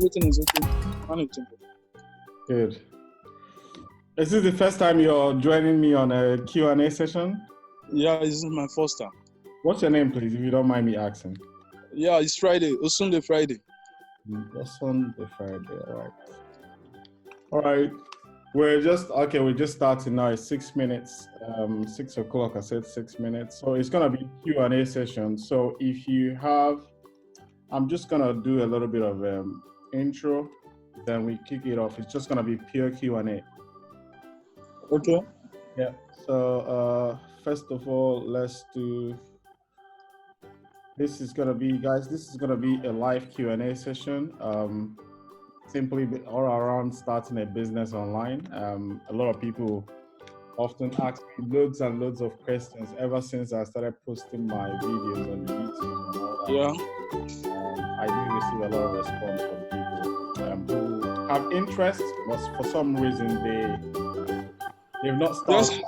everything is okay. Manageable. Good. Is this the first time you're joining me on a Q&A session? Yeah, this is my first time. What's your name, please, if you don't mind me asking? Yeah, it's Friday. Sunday, Friday. Sunday, Friday, all right. All right. We're just starting now. It's 6 minutes, 6 o'clock, I said 6 minutes. So it's gonna be Q&A session. So if you have, I'm just gonna do a little bit of intro, then we kick it off. It's just gonna be pure Q&A. Okay. Yeah. So first of all, let's do. This is gonna be, guys. This is gonna be a live Q&A session. Simply all around starting a business online. A lot of people often ask me loads and loads of questions ever since I started posting my videos on YouTube and all that. Yeah. I do receive a lot of response from people who have interest, but for some reason they've not started. Yes,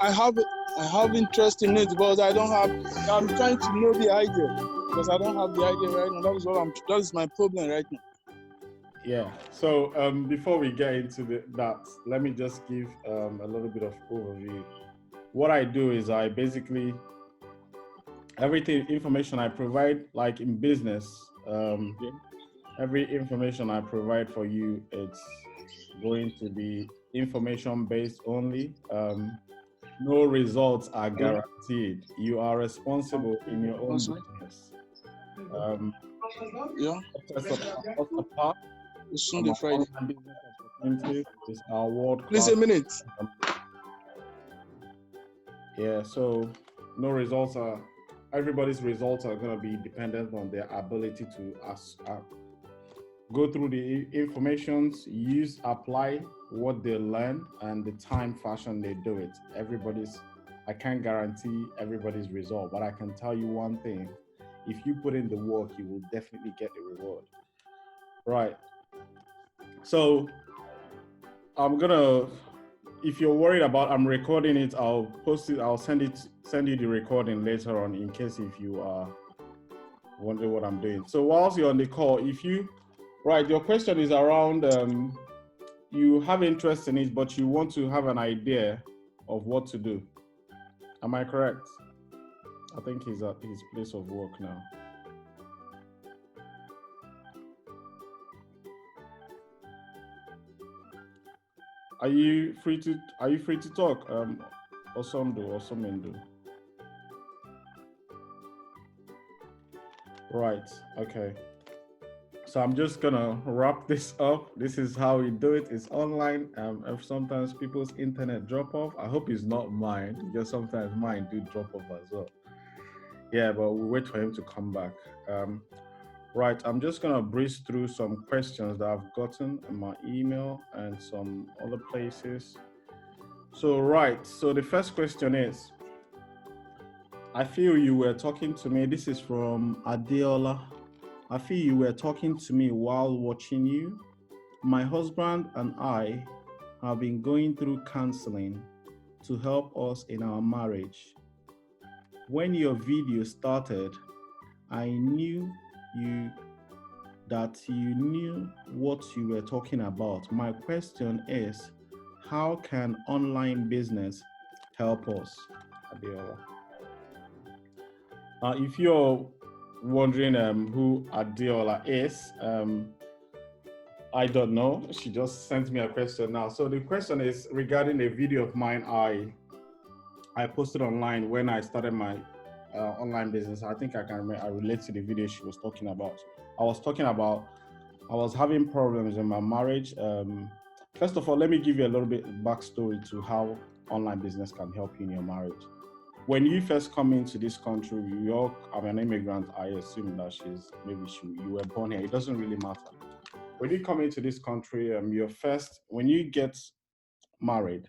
I have interest in it, but I'm trying to know the idea because I don't have the idea right now. That is my problem right now. Yeah. So before we get into that, let me just give a little bit of overview. What I do is I basically information I provide, like in business, every information I provide for you, it's going to be information based only. No results are guaranteed. You are responsible in your own business. It's Sunday, Friday. Is our world. Please, a minute. Yeah, so no results are. Everybody's results are going to be dependent on their ability to go through the informations, apply what they learn, and the time fashion they do it. I can't guarantee everybody's result, but I can tell you one thing: if you put in the work, you will definitely get the reward. Right. So if you're worried about I'm recording it, I'll post it, I'll send you the recording later on in case if you are wondering what I'm doing. So whilst you're on the call, your question is around you have interest in it, but you want to have an idea of what to do. Am I correct? I think he's at his place of work now. Are you free to talk? Osondu or Somendu? Right, okay. So I'm just gonna wrap this up. This is how we do it. It's online. If sometimes people's internet drop off. I hope it's not mine, because sometimes mine do drop off as well. Yeah, but we'll wait for him to come back. Right, I'm just gonna breeze through some questions that I've gotten in my email and some other places. So the first question is, I feel you were talking to me. This is from Adeola. I feel you were talking to me while watching you. My husband and I have been going through counseling to help us in our marriage. When your video started, I knew that you knew what you were talking about. My question is, how can online business help us? Adeola. If you're wondering who Adeola is, I don't know. She just sent me a question now. So the question is regarding a video of mine I posted online when I started my online business. I think I relate to the video she was talking about. I was having problems in my marriage. First of all, let me give you a little bit backstory to how online business can help you in your marriage. When you first come into this country, I'm an immigrant. I assume that you were born here. It doesn't really matter. When you come into this country, when you get married,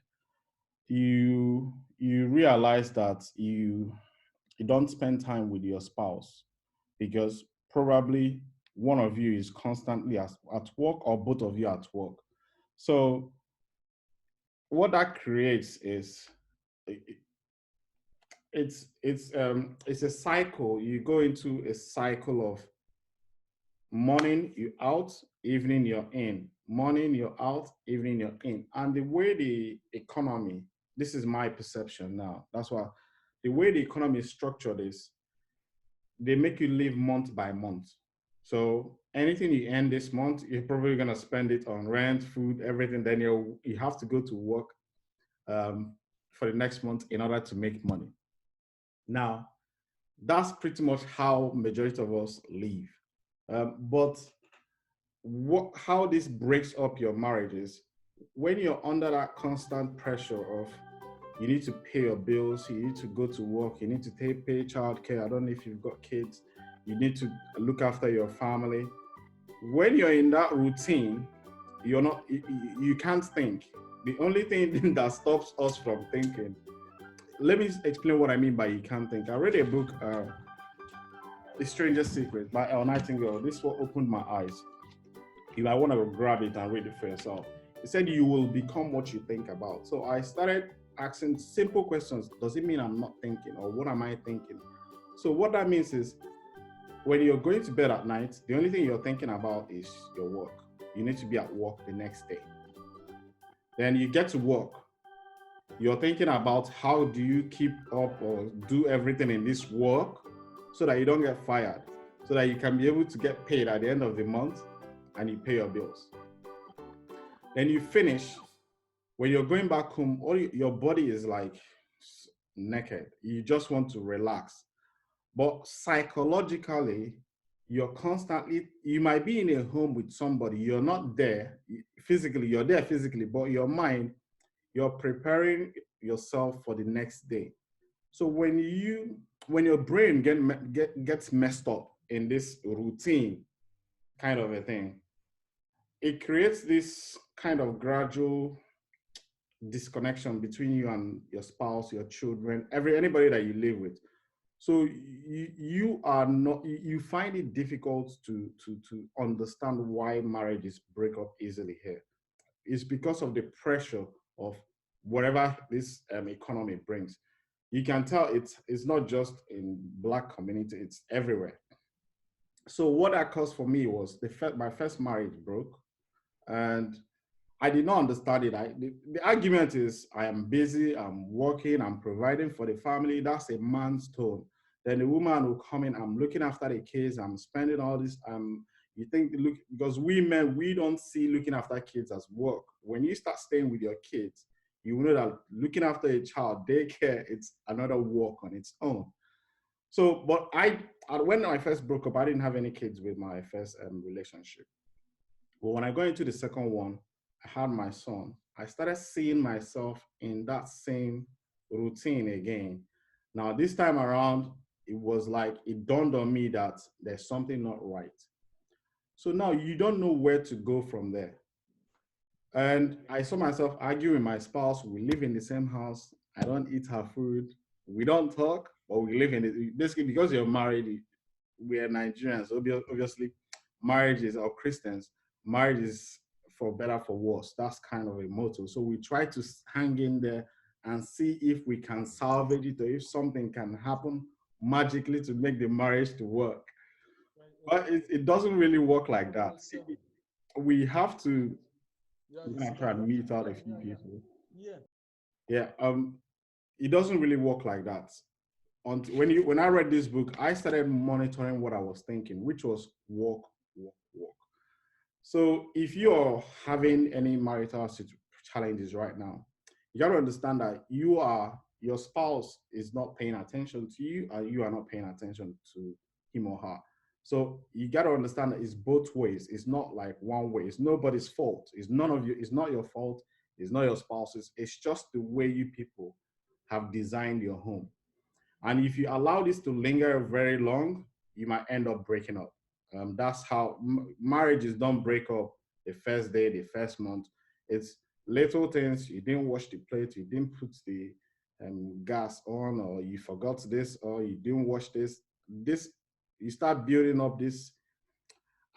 you realize that you don't spend time with your spouse because probably one of you is constantly at work or both of you at work. So what that creates is it's a cycle. You go into a cycle of Morning you out, evening you're in. Morning you're out, evening you're in. And the way the economy, this is my perception now. That's why the way the economy is structured is they make you live month by month. So anything you earn this month, you're probably gonna spend it on rent, food, everything. Then you have to go to work um, for the next month in order to make money. Now that's pretty much how majority of us live. But how this breaks up your marriage is when you're under that constant pressure of you need to pay your bills, you need to go to work, you need to pay childcare. I don't know if you've got kids, you need to look after your family. When you're in that routine, you're not you can't think. The only thing that stops us from thinking, let me explain what I mean by you can't think. I read a book, The Stranger's Secret by El Nightingale. This what opened my eyes. You might want to grab it and read it for yourself. It said you will become what you think about. So I started asking simple questions. Does it mean I'm not thinking, or what am I thinking? So what that means is when you're going to bed at night, the only thing you're thinking about is your work. You need to be at work the next day. Then you get to work. You're thinking about how do you keep up or do everything in this work so that you don't get fired, so that you can be able to get paid at the end of the month and you pay your bills. Then you finish. When you're going back home, all your body is like naked. You just want to relax. But psychologically, you might be in a home with somebody, you're not there physically, you're there physically, but your mind, you're preparing yourself for the next day. So when your brain gets messed up in this routine kind of a thing, it creates this kind of gradual disconnection between you and your spouse, your children, anybody that you live with. So you are not you find it difficult to understand why marriages break up easily here. It's because of the pressure of whatever this economy brings. You can tell it's not just in Black community; it's everywhere. So what that caused for me was my first marriage broke, and I did not understand it. The argument is I am busy, I'm working, I'm providing for the family. That's a man's tone. Then the woman will come in, I'm looking after the kids, I'm spending all this. You think, look, because we men, we don't see looking after kids as work. When you start staying with your kids, you know that looking after a child, daycare, it's another work on its own. So, but when I first broke up, I didn't have any kids with my first relationship. But when I got into the second one, I had my son. I started seeing myself in that same routine again. Now, this time around, it was like it dawned on me that there's something not right. So now you don't know where to go from there. And I saw myself arguing with my spouse. We live in the same house. I don't eat her food. We don't talk, but we live in it. Basically, because you're married, we are Nigerians. Obviously, marriages or Christians, marriage is for better for worse. That's kind of a motto. So we try to hang in there and see if we can salvage it or if something can happen magically to make the marriage to work. But it doesn't really work like that. We have to. I'm gonna try and meet out a few people. Yeah. It doesn't really work like that. When I read this book, I started monitoring what I was thinking, which was work, work, work. So if you're having any marital challenges right now, you got to understand that your spouse is not paying attention to you, and you are not paying attention to him or her. So you got to understand that it's both ways. It's not like one way. It's nobody's fault. It's none of you. It's not your fault. It's not your spouse's. It's just the way you people have designed your home. And if you allow this to linger very long, you might end up breaking up. That's how marriages don't break up the first day, the first month. It's little things. You didn't wash the plate, you didn't put the gas on, or you forgot this, or you didn't wash this. This you start building up this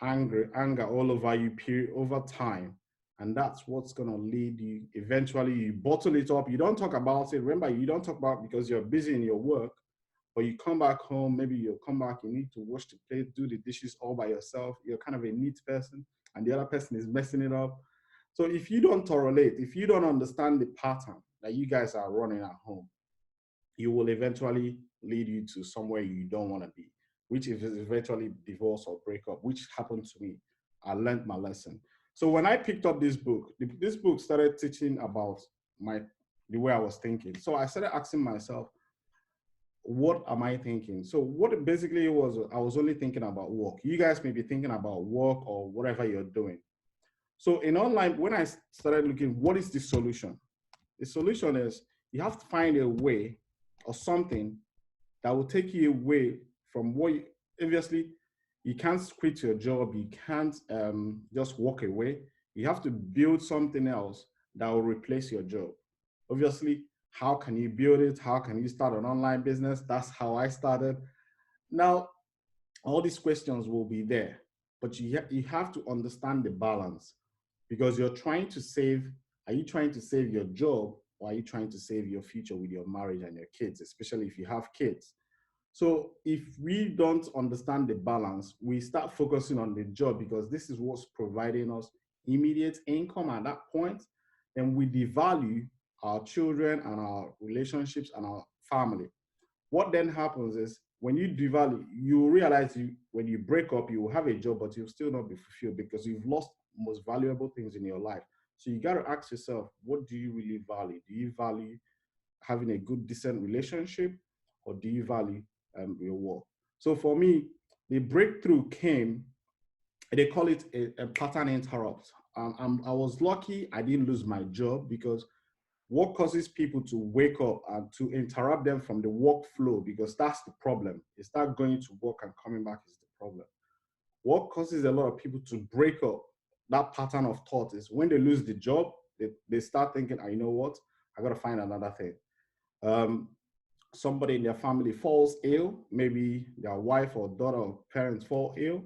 anger all over you over time, and that's what's gonna lead you. Eventually, you bottle it up. You don't talk about it. Remember, you don't talk about because you're busy in your work. But you come back home, maybe you'll come back, you need to wash the plate, do the dishes all by yourself. You're kind of a neat person, and the other person is messing it up. So if you don't correlate, if you don't understand the pattern that you guys are running at home, you will eventually lead you to somewhere you don't want to be, which is eventually divorce or breakup, which happened to me. I learned my lesson. So when I picked up this book, this book started teaching about my the way I was thinking. So I started asking myself, what am I thinking? So what it basically was, I was only thinking about work. You guys may be thinking about work or whatever you're doing. So in online, when I started looking, what is the solution? The solution is you have to find a way or something that will take you away from what you, obviously you can't quit your job, you can't just walk away. You have to build something else that will replace your job. Obviously, how can you build it? How can you start an online business? That's how I started. Now, all these questions will be there, but you have to understand the balance, because you're trying to save. Are you trying to save your job, or are you trying to save your future with your marriage and your kids, especially if you have kids? So if we don't understand the balance, we start focusing on the job because this is what's providing us immediate income at that point, then we devalue our children and our relationships and our family. What then happens is when you devalue, you realize when you break up, you will have a job, but you'll still not be fulfilled because you've lost most valuable things in your life. So you got to ask yourself, what do you really value? Do you value having a good, decent relationship, or do you value your work? So for me, the breakthrough came, they call it a pattern interrupt. I was lucky I didn't lose my job, because what causes people to wake up and to interrupt them from the workflow, because that's the problem. It's not going to work and coming back is the problem. What causes a lot of people to break up that pattern of thought is when they lose the job, they start thinking, you know what, I got to find another thing. Um, Somebody in their family falls ill, maybe their wife or daughter or parents fall ill,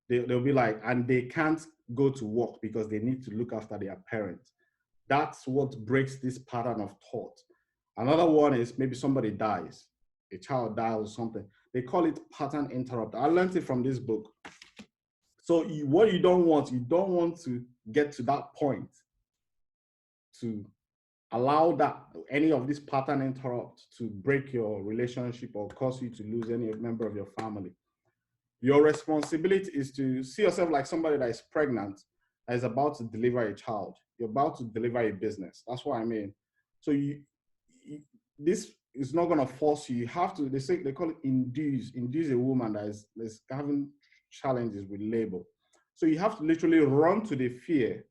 they'll be like, and they can't go to work because they need to look after their parents. That's what breaks this pattern of thought. Another one is maybe somebody dies, a child dies or something. They call it pattern interrupt. I learned it from this book. So what you don't want to get to that point to allow that any of this pattern interrupt to break your relationship or cause you to lose any member of your family. Your responsibility is to see yourself like somebody that is pregnant, that is about to deliver a child. You're about to deliver a business. That's what I mean. So this is not going to force you. You have to, they call it induce a woman that is having challenges with labor. So you have to literally run to the fear,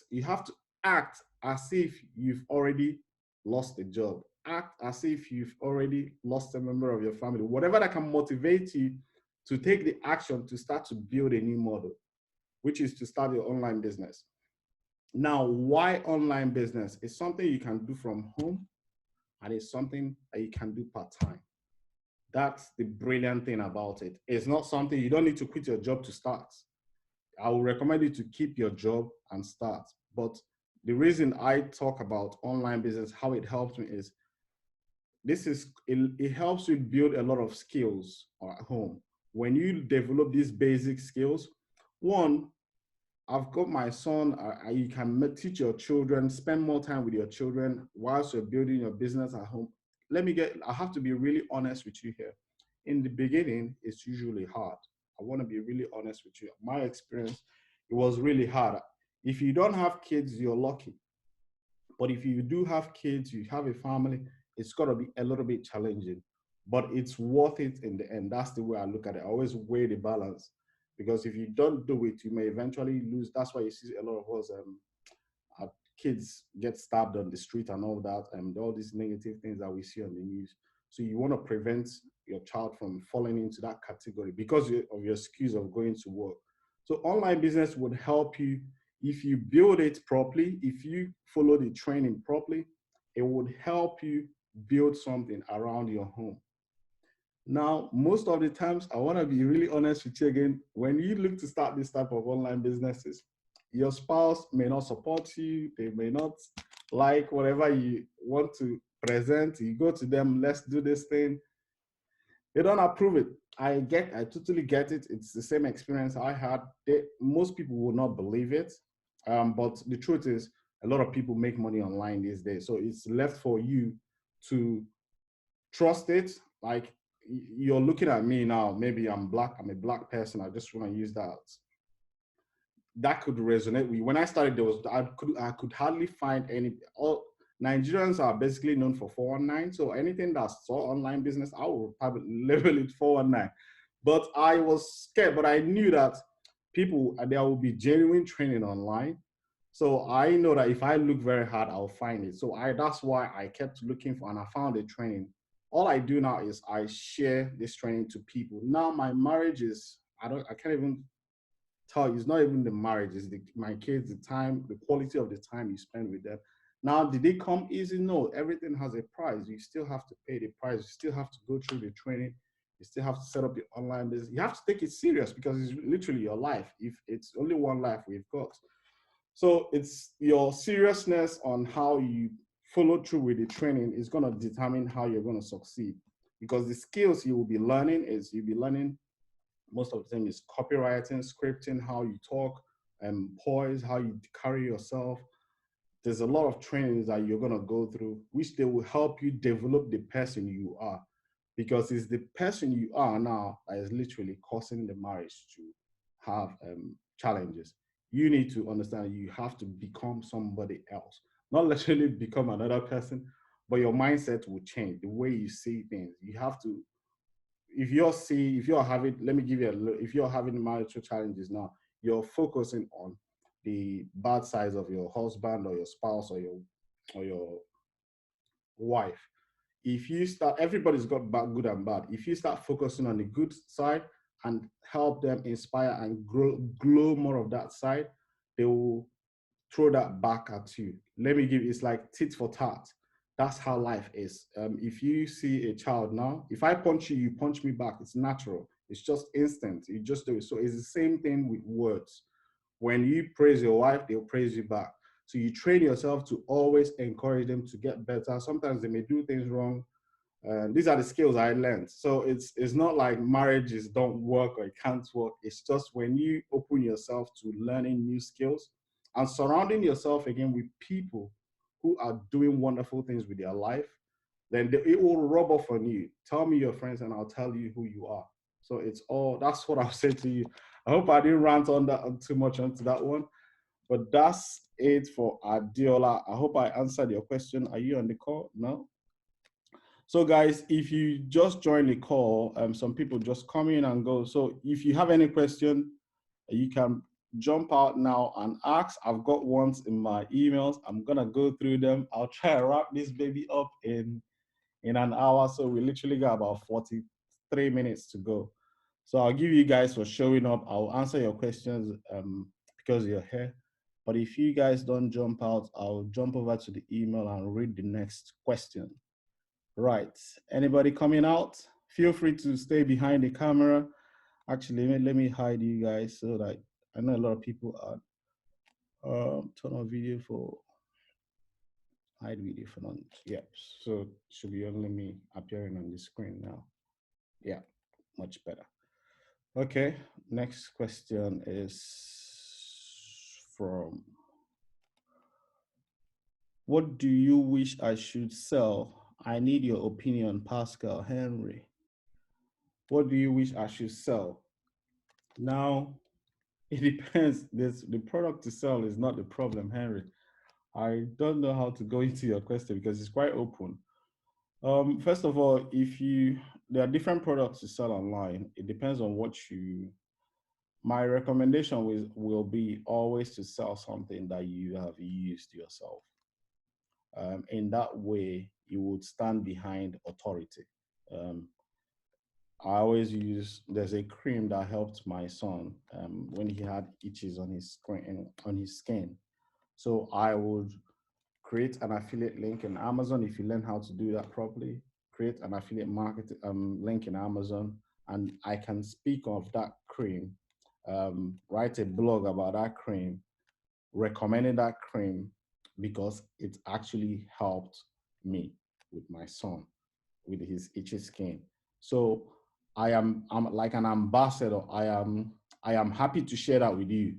you have to act as if you've already lost a job. Act as if you've already lost a member of your family. Whatever that can motivate you to take the action to start to build a new model, which is to start your online business. Now, why online business? It's something you can do from home, and it's something that you can do part-time. That's the brilliant thing about it. It's not something you don't need to quit your job to start. I would recommend you to keep your job and start. But the reason I talk about online business, how it helps me is it helps you build a lot of skills at home. When you develop these basic skills, one, I've got my son, you can teach your children, spend more time with your children whilst you're building your business at home. I have to be really honest with you here. In the beginning, it's usually hard. I want to be really honest with you. My experience, it was really hard. If you don't have kids, you're lucky. But if you do have kids, you have a family, it's got to be a little bit challenging. But it's worth it in the end. That's the way I look at it. I always weigh the balance, because if you don't do it, you may eventually lose. That's why you see a lot of us kids get stabbed on the street and all that, and all these negative things that we see on the news. So you want to prevent your child from falling into that category because of your excuse of going to work. So online business would help you if you build it properly, if you follow the training properly, it would help you build something around your home. Now, most of the times, I want to be really honest with you again. When you look to start this type of online businesses, your spouse may not support you. They may not like whatever you want to present. You go to them, let's do this thing. They don't approve it. I totally get it. It's the same experience I had. Most people will not believe it. But the truth is, a lot of people make money online these days. So it's left for you to trust it. Like you're looking at me now, maybe I'm black, I'm a black person. I just want to use that could resonate with you. When I started, there was I could hardly find any. All Nigerians are basically known for 419. So anything that's all online business, I will probably label it 419. But I was scared, but I knew that there will be genuine training online. So I know that if I look very hard, I'll find it. So that's why I kept looking for, and I found a training. All I do now is I share this training to people. Now my marriage is I can't even tell you, it's not even the marriage, it's my kids, the time, the quality of the time you spend with them. Now, did they come easy? No, everything has a price. You still have to pay the price. You still have to go through the training. You still have to set up your online business. You have to take it serious because it's literally your life. If it's only one life we've got. So it's your seriousness on how you follow through with the training is going to determine how you're going to succeed. Because the skills you will be learning is you'll be learning most of the time is copywriting, scripting, how you talk, and poise, how you carry yourself. There's a lot of trainings that you're gonna go through, which they will help you develop the person you are, because it's the person you are now that is literally causing the marriage to have challenges. You need to understand you have to become somebody else, not literally become another person, but your mindset will change. The way you see things, you have to if you're having let me give you if you're having marital challenges now, you're focusing on the bad sides of your husband or your spouse or your wife. If you start Everybody's got bad, good and bad. If you start focusing on the good side and help them inspire and glow more of that side, they will throw that back at you. Let me give It's like tit for tat. That's how life is. If you see a child now, if I punch you, you punch me back. It's natural. It's just instant. You just do it. So it's the same thing with words. When you praise your wife, they'll praise you back. So you train yourself to always encourage them to get better. Sometimes they may do things wrong. These are the skills I learned. So it's not like marriages don't work or it can't work. It's just when you open yourself to learning new skills and surrounding yourself again with people who are doing wonderful things with their life, then it will rub off on you. Tell me your friends and I'll tell you who you are. So that's what I'll say to you. I hope I didn't rant on that too much onto that one, but that's it for Adeola. I hope I answered your question. Are you on the call? No? So guys, if you just joined the call, some people just come in and go. So if you have any question, you can jump out now and ask. I've got ones in my emails. I'm gonna go through them. I'll try and wrap this baby up in an hour. So we literally got about 43 minutes to go. So I'll give you guys for showing up. I'll answer your questions because you're here. But if you guys don't jump out, I'll jump over to the email and read the next question. Right. Anybody coming out? Feel free to stay behind the camera. Actually, let me hide you guys so that I know a lot of people are turn on video for hide video for none. Yep. So it should be only me appearing on the screen now. Yeah, much better. Okay. Next question is from what do you wish I should sell? I need your opinion, Pascal Henry. What do you wish I should sell? Now, it depends. The product to sell is not the problem, Henry. I don't know how to go into your question because it's quite open. First of all, there are different products to sell online. It depends on what you. My recommendation will be always to sell something that you have used yourself. In that way, you would stand behind authority. Um, I always there's a cream that helped my son when he had itches on his skin. So I would create an affiliate link in Amazon if you learn how to do that properly. Create an affiliate market link in Amazon, and I can speak of that cream, write a blog about that cream, recommending that cream because it actually helped me with my son with his itchy skin. So I'm like an ambassador. I am happy to share that with you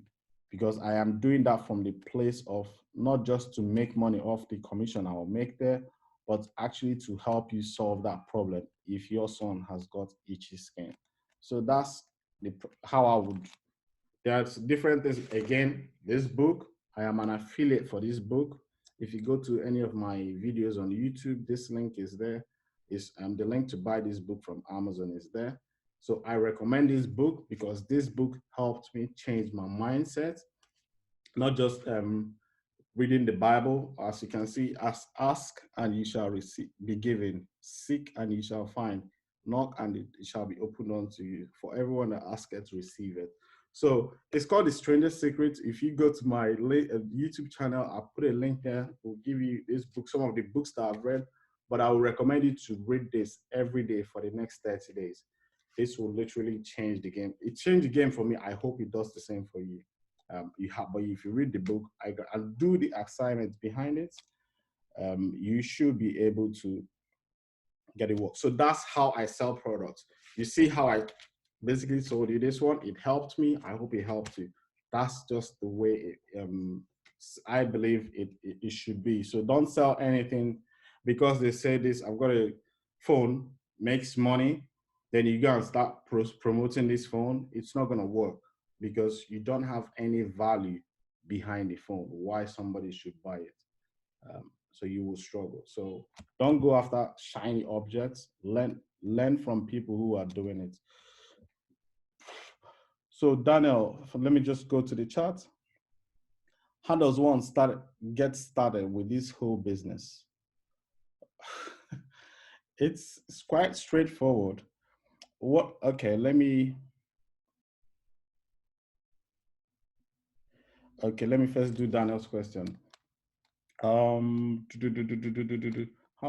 because I am doing that from the place of not just to make money off the commission I will make there, but actually to help you solve that problem if your son has got itchy skin. So that's how I would. There's different things. Again, this book, I am an affiliate for this book. If you go to any of my videos on YouTube, this link is there. Is the link to buy this book from Amazon is there. So I recommend this book because this book helped me change my mindset, not just reading the Bible. As you can see, ask and you shall receive, be given, seek and you shall find, knock and it shall be opened unto you. For everyone that asketh, receive it. So it's called The Stranger's Secret. If you go to my YouTube channel, I'll put a link there. We'll give you this book, some of the books that I've read, but I will recommend you to read this every day for the next 30 days. This will literally change the game. It changed the game for me. I hope it does the same for you. But if you read the book, I'll do the assignments behind it. You should be able to get it work. So that's how I sell products. You see how I basically sold you this one. It helped me. I hope it helped you. That's just the way I believe it should be. So don't sell anything because they say this. I've got a phone makes money. Then you go and start promoting this phone. It's not gonna work because you don't have any value behind the phone. Why somebody should buy it? So you will struggle. So don't go after shiny objects. Learn from people who are doing it. So Daniel, let me just go to the chat. How does one get started with this whole business? It's quite straightforward. Okay, let me first do Daniel's question. How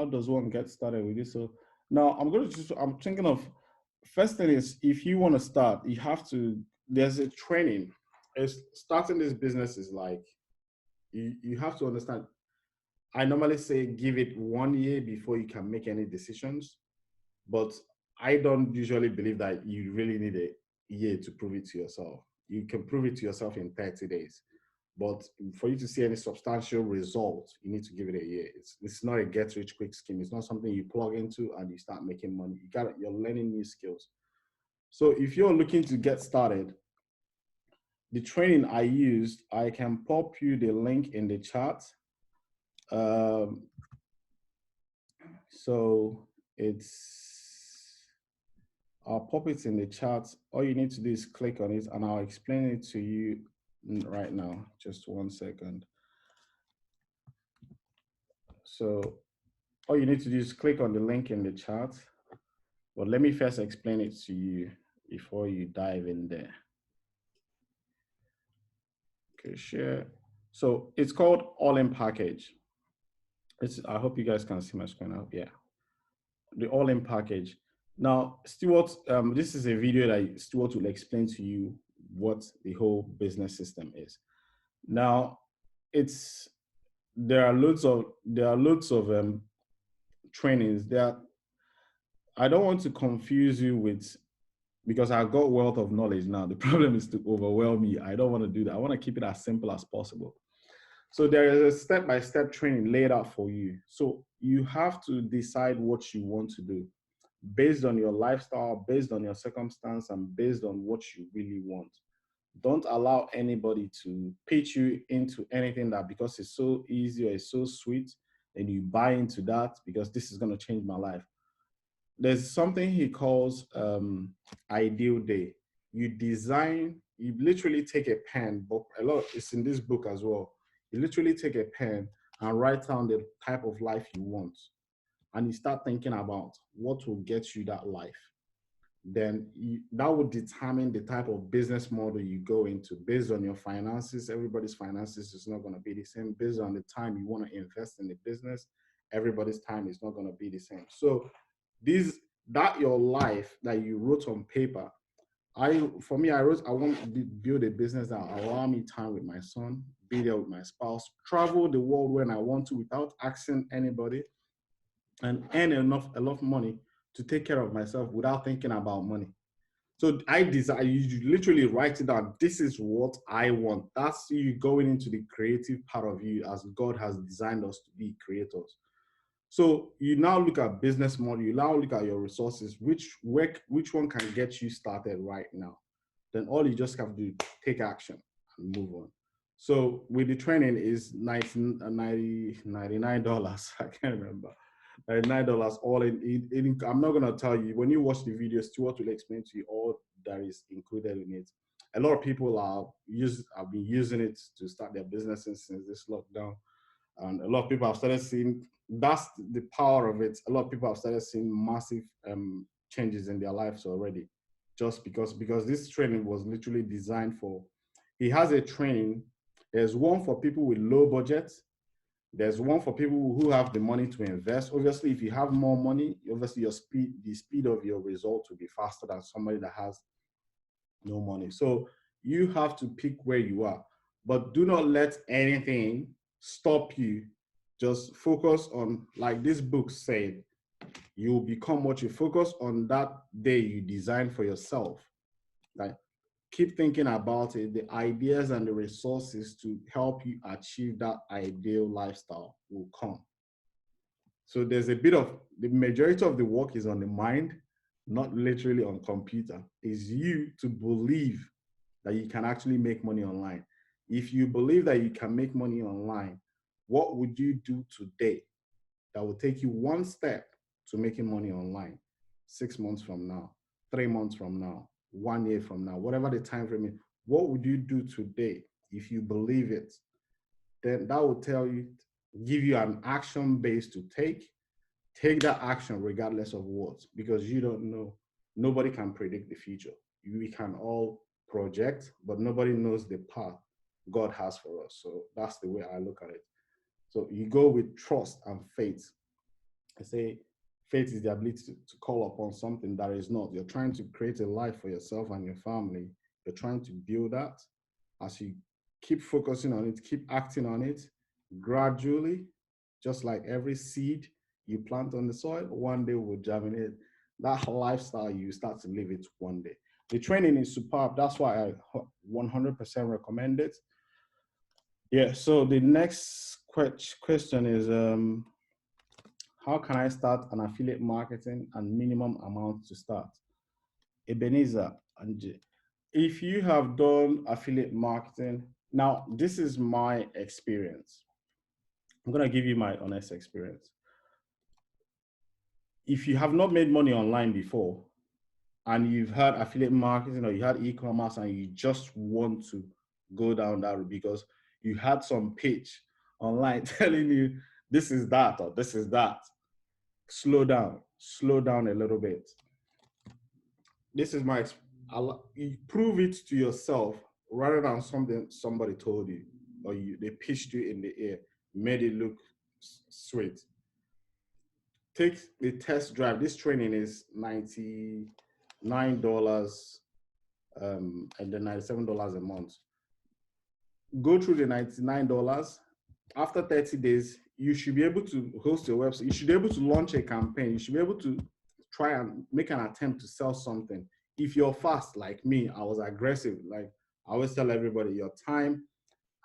does one get started with this? So now I'm thinking of, first thing is, if you want to start, you have to, there's a training. Starting this business is like, you have to understand. I normally say give it 1 year before you can make any decisions, but I don't usually believe that you really need a year to prove it to yourself. You can prove it to yourself in 30 days. But for you to see any substantial results, you need to give it a year. It's not a get rich quick scheme. It's not something you plug into and you start making money. You're learning new skills. So if you're looking to get started, the training I used, I can pop you the link in the chat. So I'll pop it in the chat. All you need to do is click on it and I'll explain it to you right now. Just 1 second. So all you need to do is click on the link in the chat. But let me first explain it to you before you dive in there. Okay, share. So it's called All-In Package. I hope you guys can see my screen now. Yeah. The All-In Package. Now, Stuart, this is a video that Stuart will explain to you what the whole business system is. Now, there are loads of trainings. I don't want to confuse you with, because I've got wealth of knowledge now. The problem is to overwhelm me. I don't want to do that. I want to keep it as simple as possible. So there is a step-by-step training laid out for you. So you have to decide what you want to do based on your lifestyle, based on your circumstance, and based on what you really want. Don't allow anybody to pitch you into anything that because it's so easy or it's so sweet, and you buy into that because this is going to change my life. There's something he calls ideal day. You literally take a pen, but it's in this book as well. You literally take a pen and write down the type of life you want. And you start thinking about what will get you that life. Then that would determine the type of business model you go into based on your finances. Everybody's finances is not going to be the same. Based on the time you want to invest in the business, everybody's time is not going to be the same. So your life that you wrote on paper, I want to build a business that will allow me time with my son, be there with my spouse, travel the world when I want to without asking anybody, and earn enough money to take care of myself without thinking about money. So I desire, you literally write it down. This is what I want. That's you going into the creative part of you as God has designed us to be creators. So you now look at business model, you now look at your resources, which one can get you started right now. Then all you just have to do, take action and move on. So with the training is $99. I can't remember. $99 all in. I'm not gonna tell you when you watch the video. Stuart will explain to you all that is included in it. A lot of people have been using it to start their businesses since this lockdown, and a lot of people have started seeing that's the power of it. A lot of people have started seeing massive changes in their lives already, just because this training was literally designed for. He has a training. There's one for people with low budget. There's one for people who have the money to invest. Obviously, if you have more money, obviously the speed of your results will be faster than somebody that has no money. So you have to pick where you are, but do not let anything stop you. Just focus on, like this book said, you will become what you focus on that day you design for yourself. Like, keep thinking about it. The ideas and the resources to help you achieve that ideal lifestyle will come. So there's a bit of the majority of the work is on the mind, not literally on computer. Is you to believe that you can actually make money online. If you believe that you can make money online, what would you do today that will take you one step to making money online 6 months from now, 3 months from now, 1 year from now, whatever the time frame is? What would you do today if you believe it? Then that will tell you, give you an action base to take. Take that action regardless of what, because you don't know. Nobody can predict the future. We can all project, but nobody knows the path God has for us. So that's the way I look at it. So you go with trust and faith. I say faith is the ability to call upon something that is not. You're trying to create a life for yourself and your family. You're trying to build that. As you keep focusing on it, keep acting on it, gradually, just like every seed you plant on the soil, one day will germinate. That lifestyle, you start to live it one day. The training is superb. That's why I 100% recommend it. Yeah, so the next question is, how can I start an affiliate marketing and minimum amount to start? Ebenezer and if you have done affiliate marketing, now this is my experience. I'm going to give you my honest experience. If you have not made money online before and you've had affiliate marketing or you had e-commerce and you just want to go down that route because you had some pitch online telling you this is that or this is that, slow down a little bit. This is my, you prove it to yourself rather than something somebody told you or they pitched you in the air, made it look sweet. Take the test drive. This training is $99 and then $97 a month. Go through the $99. After 30 days, you should be able to host your website. You should be able to launch a campaign. You should be able to try and make an attempt to sell something. If you're fast like me, I was aggressive. Like I always tell everybody, your time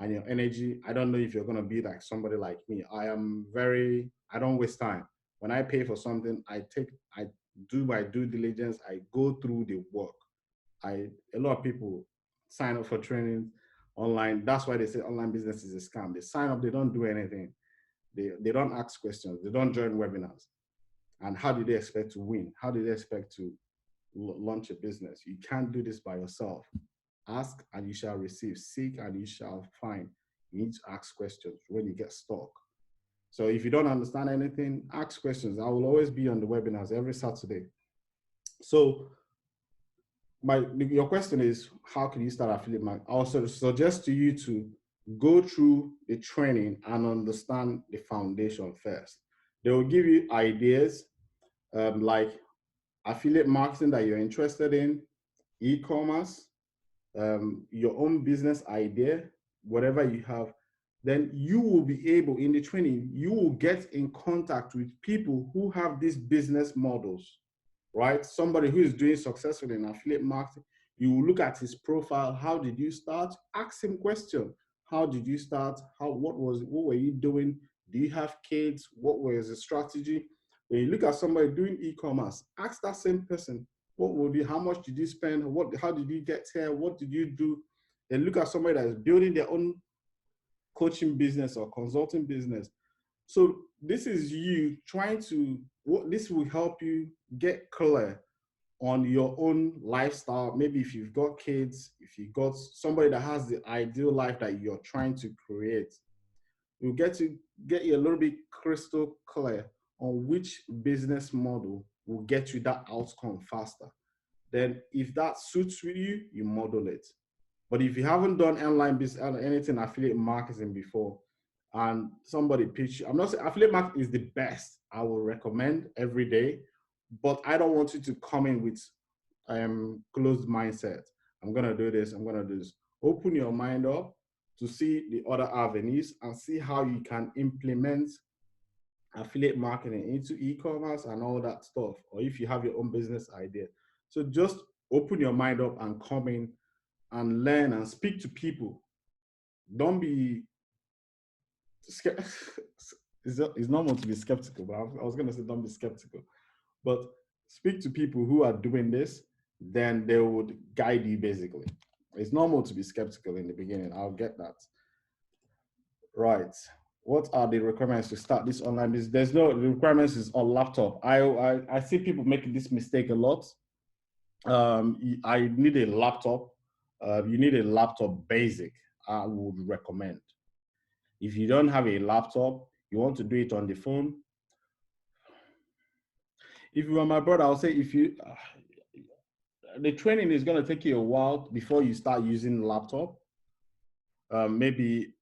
and your energy. I don't know if you're going to be like somebody like me. I don't waste time. When I pay for something, I do my due diligence. I go through the work. A lot of people sign up for training online. That's why they say online business is a scam. They sign up, they don't do anything. They don't ask questions. They don't join webinars. And how do they expect to win? How do they expect to launch a business? You can't do this by yourself. Ask and you shall receive. Seek and you shall find. You need to ask questions when you get stuck. So if you don't understand anything, ask questions. I will always be on the webinars every Saturday. So your question is, how can you start affiliate marketing? I also suggest to you to go through the training and understand the foundation first. They will give you ideas like affiliate marketing that you're interested in, e-commerce, your own business idea, whatever you have. Then you will be able, in the training, you will get in contact with people who have these business models. right? Somebody who is doing successfully in affiliate marketing, you will look at his profile. How did you start? Ask him question. How did you start? What were you doing? Do you have kids? What was the strategy? When you look at somebody doing e-commerce, ask that same person, how much did you spend? How did you get here? What did you do? And look at somebody that is building their own coaching business or consulting business. So this is you trying to, this will help you get clear on your own lifestyle. Maybe if you've got kids, if you've got somebody that has the ideal life that you're trying to create, you get you a little bit crystal clear on which business model will get you that outcome faster. Then if that suits with you, you model it. But if you haven't done online business, anything affiliate marketing before, and somebody pitch, I'm not saying affiliate marketing is the best I will recommend every day, but I don't want you to come in with closed mindset. I'm gonna do this. I'm gonna do this. Open your mind up to see the other avenues and see how you can implement affiliate marketing into e-commerce and all that stuff. Or if you have your own business idea, so just open your mind up and come in and learn and speak to people. Don't be it's normal to be skeptical, but I was going to say don't be skeptical, but speak to people who are doing this, then they would guide you basically. It's normal to be skeptical in the beginning. I'll get that. Right. What are the requirements to start this online business? There's no the requirements is on laptop. I see people making this mistake a lot. I need a laptop. You need a laptop basic, I would recommend. If you don't have a laptop, you want to do it on the phone. If you are my brother, I'll say the training is going to take you a while before you start using the laptop. Maybe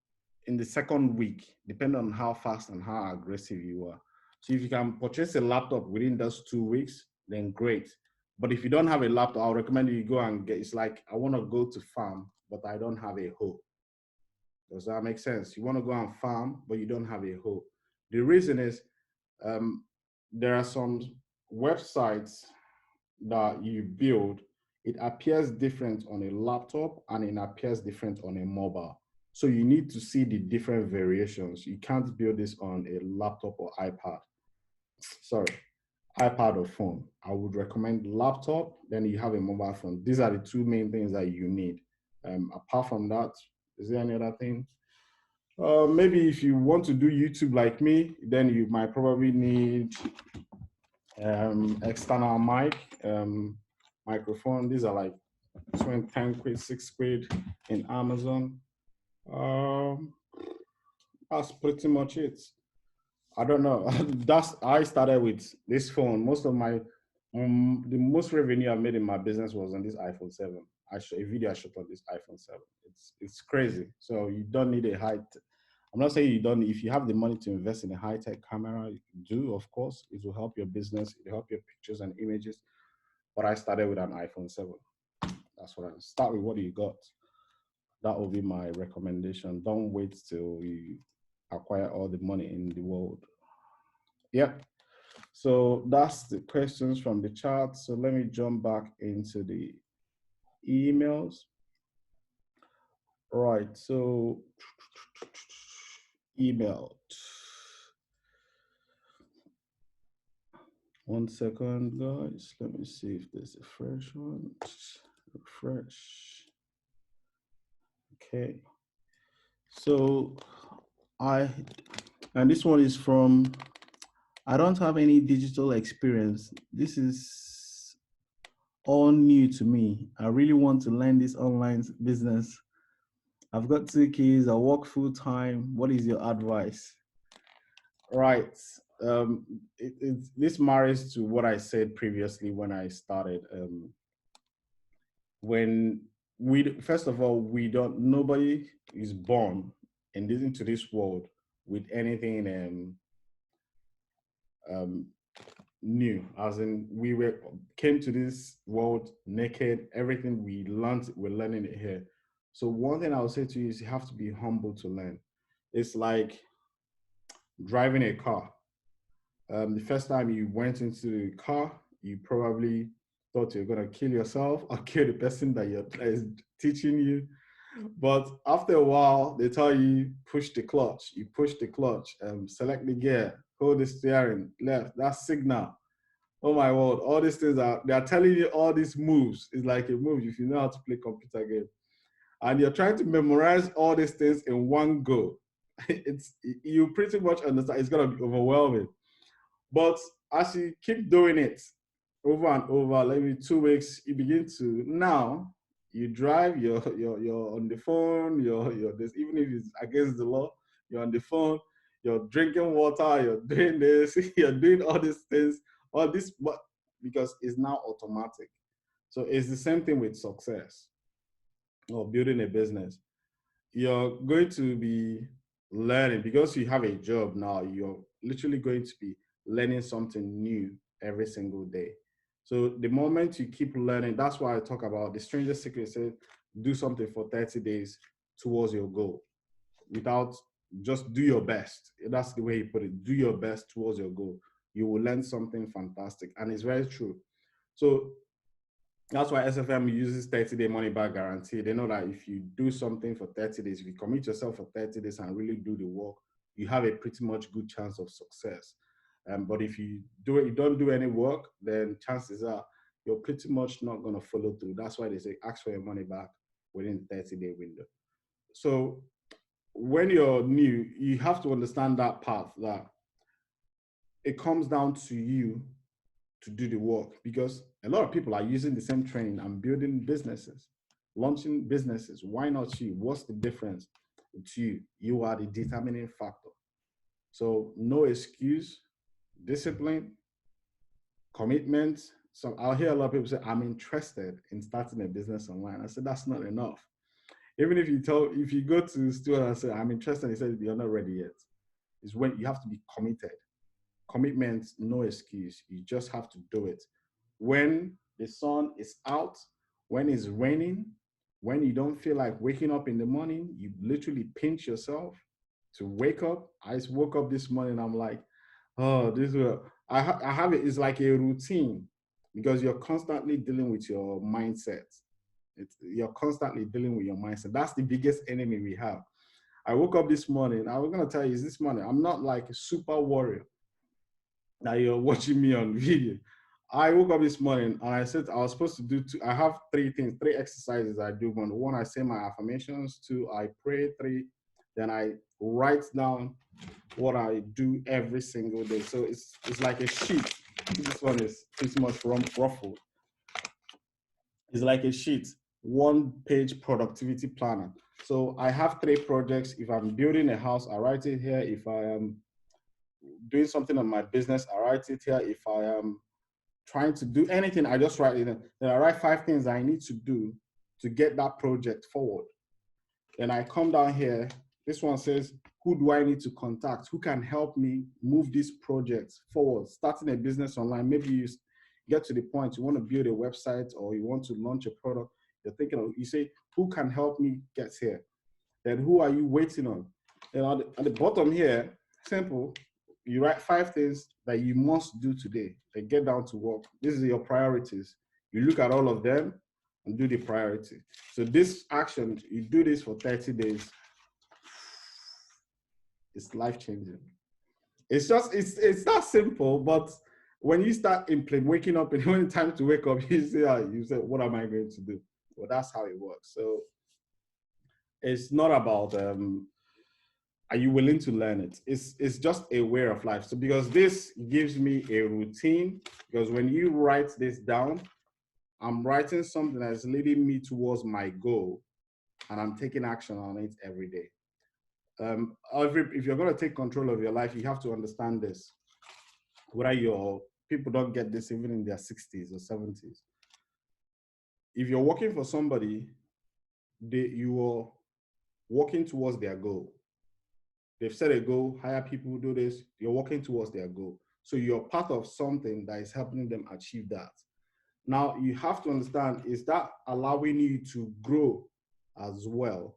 in the second week, depending on how fast and how aggressive you are. So if you can purchase a laptop within those 2 weeks, then great. But if you don't have a laptop, I'll recommend you go and get, it's like, I want to go to farm, but I don't have a hoe. Does that make sense? You want to go and farm, but you don't have a hoe. The reason is there are some websites that you build, it appears different on a laptop and it appears different on a mobile. So you need to see the different variations. You can't build this on a laptop or iPad. Sorry, iPad or phone. I would recommend laptop, then you have a mobile phone. These are the two main things that you need. Apart from that, is there any other thing? Maybe if you want to do YouTube like me, then you might probably need external mic, microphone. These are like 10 quid, 6 quid in Amazon. That's pretty much it. I don't know. I started with this phone. Most of my the most revenue I made in my business was on this iPhone 7. A video I shot on this iPhone 7. It's crazy. So you don't need a I'm not saying you don't. If you have the money to invest in a high-tech camera, you do, of course. It will help your business. It will help your pictures and images. But I started with an iPhone 7. That's what I start with. What you got? That will be my recommendation. Don't wait till you acquire all the money in the world. Yep. So that's the questions from the chat. So let me jump back into the emails. Right. So email. 1 second, guys. Let me see if there's a fresh one. Refresh. Okay. So and this one is from, I don't have any digital experience. This is all new to me. I really want to learn this online business. I've got 2 kids. I work full time. What is your advice? Right. This marries to what I said previously when I started. When first of all, nobody is born into this world with anything new, as in came to this world naked. Everything we learned, we're learning it here. So one thing I would say to you is you have to be humble to learn. It's like driving a car. The first time you went into the car, You probably thought you're gonna kill yourself or kill the person that is teaching you. But after a while, they tell you push the clutch. You push the clutch, select the gear, hold the steering left. That signal. Oh my word! All these things they are telling you all these moves. It's like a move if you know how to play computer game, and you're trying to memorize all these things in one go. It's you pretty much understand. It's gonna be overwhelming. But as you keep doing it over and over, like maybe 2 weeks, you begin to now you drive, you're on the phone, you're this, even if it's against the law, you're on the phone, you're drinking water, you're doing this, you're doing all these things, all this, but because it's now automatic. So it's the same thing with success or building a business. You're going to be learning because you have a job now, you're literally going to be learning something new every single day. So the moment you keep learning, that's why I talk about the strangest secret says do something for 30 days towards your goal without just do your best. That's the way he put it. Do your best towards your goal. You will learn something fantastic. And it's very true. So that's why SFM uses 30-day money back guarantee. They know that if you do something for 30 days, if you commit yourself for 30 days and really do the work, you have a pretty much good chance of success. But if you don't do any work, then chances are you're pretty much not going to follow through. That's why they say ask for your money back within 30-day window. So when you're new, you have to understand that part that it comes down to you to do the work because a lot of people are using the same training and building businesses, launching businesses. Why not you? What's the difference? It's you. You are the determining factor. So no excuse, discipline, commitment. So I'll hear a lot of people say, I'm interested in starting a business online. I said, that's not enough. Even if you go to Stuart and say, I'm interested, he says, you're not ready yet. It's when you have to be committed. Commitment, no excuse. You just have to do it. When the sun is out, when it's raining, when you don't feel like waking up in the morning, you literally pinch yourself to wake up. I just woke up this morning, I'm like, oh, this will, I have it, it's like a routine because you're constantly dealing with your mindset. You're constantly dealing with your mindset. That's the biggest enemy we have. I woke up this morning, I was going to tell you, this morning, I'm not like a super warrior that you're watching me on video. I woke up this morning and I said I was supposed to do two. I have three exercises I do. One, I say my affirmations. Two, I pray. Three, then I write down what I do every single day. So it's like a sheet. This one is pretty much ruffled. It's like a sheet, 1 page productivity planner. So I have 3 projects. If I'm building a house, I write it here. If I am doing something on my business, I write it here. If I am trying to do anything, I just write it in. Then I write 5 things I need to do to get that project forward. Then I come down here. This one says, who do I need to contact? Who can help me move this project forward? Starting a business online. Maybe you get to the point you want to build a website or you want to launch a product. You're thinking of, you say, who can help me get here? Then who are you waiting on? And at the bottom here, simple, you write 5 things that you must do today. Then get down to work. This is your priorities. You look at all of them and do the priority. So this action, you do this for 30 days. It's life-changing. It's not simple, but when you start waking up and when it's time to wake up, you say, what am I going to do? Well, that's how it works. So it's not about are you willing to learn it? It's just a way of life. So because this gives me a routine, because when you write this down, I'm writing something that's leading me towards my goal, and I'm taking action on it every day. If you're going to take control of your life, you have to understand this. Whether people don't get this even in their 60s or 70s. If you're working for somebody, you are working towards their goal. They've set a goal, hire people who do this, you're working towards their goal. So you're part of something that is helping them achieve that. Now, you have to understand, is that allowing you to grow as well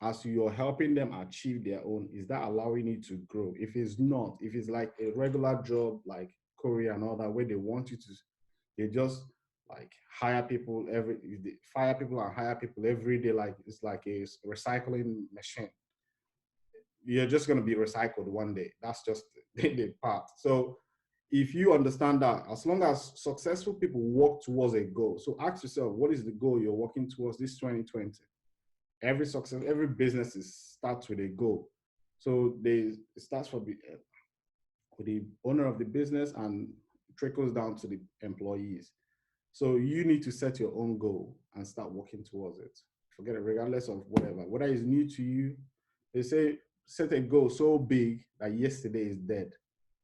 as you're helping them achieve their own? Is that allowing you to grow? If it's not, if it's like a regular job, like Korea and all that, where they want you to, they just like hire people they fire people and hire people every day. Like it's like a recycling machine. You're just going to be recycled one day. That's just the part. So if you understand that, as long as successful people work towards a goal, so ask yourself, what is the goal you're working towards this 2020? Every business starts with a goal. So it starts with the owner of the business and trickles down to the employees. So you need to set your own goal and start working towards it. Forget it, regardless of whatever. Whether it's new to you, they say set a goal so big that yesterday is dead.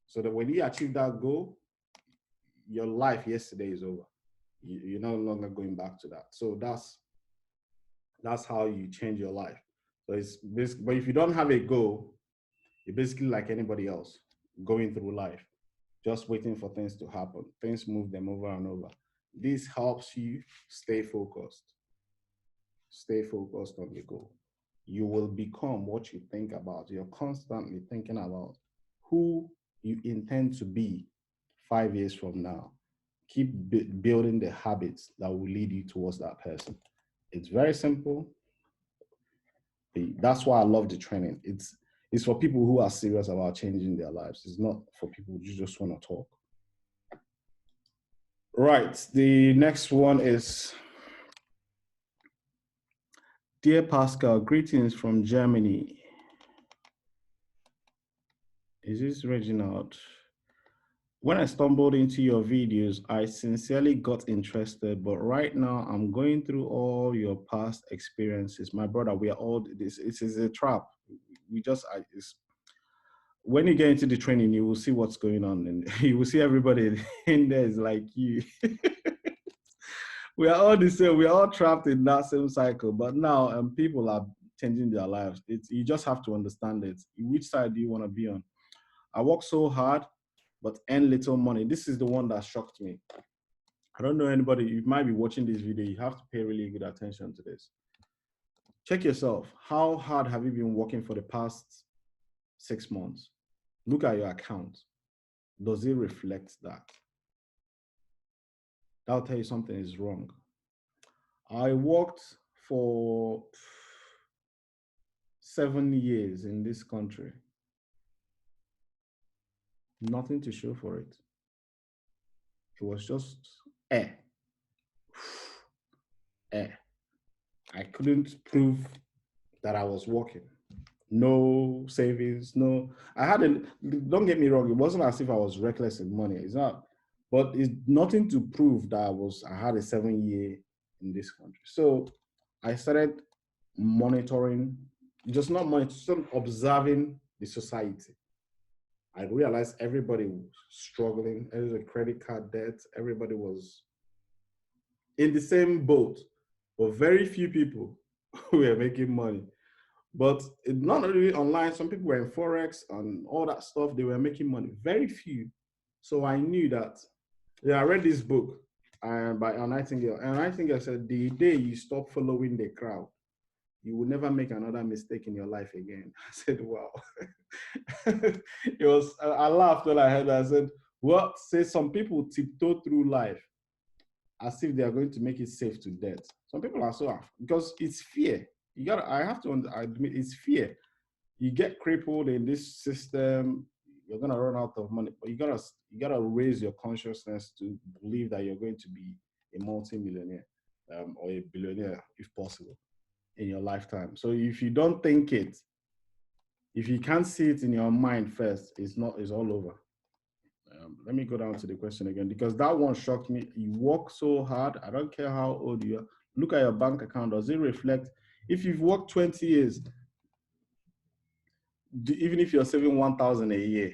So that when you achieve that goal, your life yesterday is over. You're no longer going back to that. So that's how you change your life. So it's basically, but if you don't have a goal, you're basically like anybody else going through life, just waiting for things to happen. Things move them over and over. This helps you stay focused. Stay focused on the goal. You will become what you think about. You're constantly thinking about who you intend to be 5 years from now. Keep building the habits that will lead you towards that person. It's very simple. That's why I love the training. It's for people who are serious about changing their lives. It's not for people who just want to talk. Right. The next one is, Dear Pascal, greetings from Germany. Is this Reginald? When I stumbled into your videos, I sincerely got interested, but right now I'm going through all your past experiences. My brother, we are all this. It is a trap. When you get into the training, you will see what's going on, and you will see everybody in there is like you. We are all the same. We are all trapped in that same cycle. But now, people are changing their lives. You just have to understand it. Which side do you want to be on? I work so hard, but earn little money. This is the one that shocked me. I don't know anybody. You might be watching this video. You have to pay really good attention to this. Check yourself. How hard have you been working for the past 6 months? Look at your account. Does it reflect that? That'll tell you something is wrong. I worked for 7 years in this country. Nothing to show for it. It was just air. Air. I couldn't prove that I was working. No savings, no. Don't get me wrong, it wasn't as if I was reckless in money. It's not, but it's nothing to prove that I had a 7 year in this country. So I started monitoring, just not monitoring, observing the society. I realized everybody was struggling. There was a credit card debt. Everybody was in the same boat, but very few people were making money. But not really online. Some people were in Forex and all that stuff. They were making money. Very few. So I knew that. Yeah, I read this book by Nightingale. And Nightingale said, the day you stop following the crowd, you will never make another mistake in your life again. I said, wow. I laughed when I heard that. I said, what? Say some people tiptoe through life as if they are going to make it safe to death. Some people are so, because it's fear. I have to admit, it's fear. You get crippled in this system, you're gonna run out of money, but you gotta raise your consciousness to believe that you're going to be a multi-millionaire or a billionaire, if possible, in your lifetime. So if you don't think it, if you can't see it in your mind first, it's all over. Let me go down to the question again, because that one shocked me. You work so hard. I don't care how old you are. Look at your bank account. Does it reflect? If you've worked 20 years, even if you're saving 1,000 a year,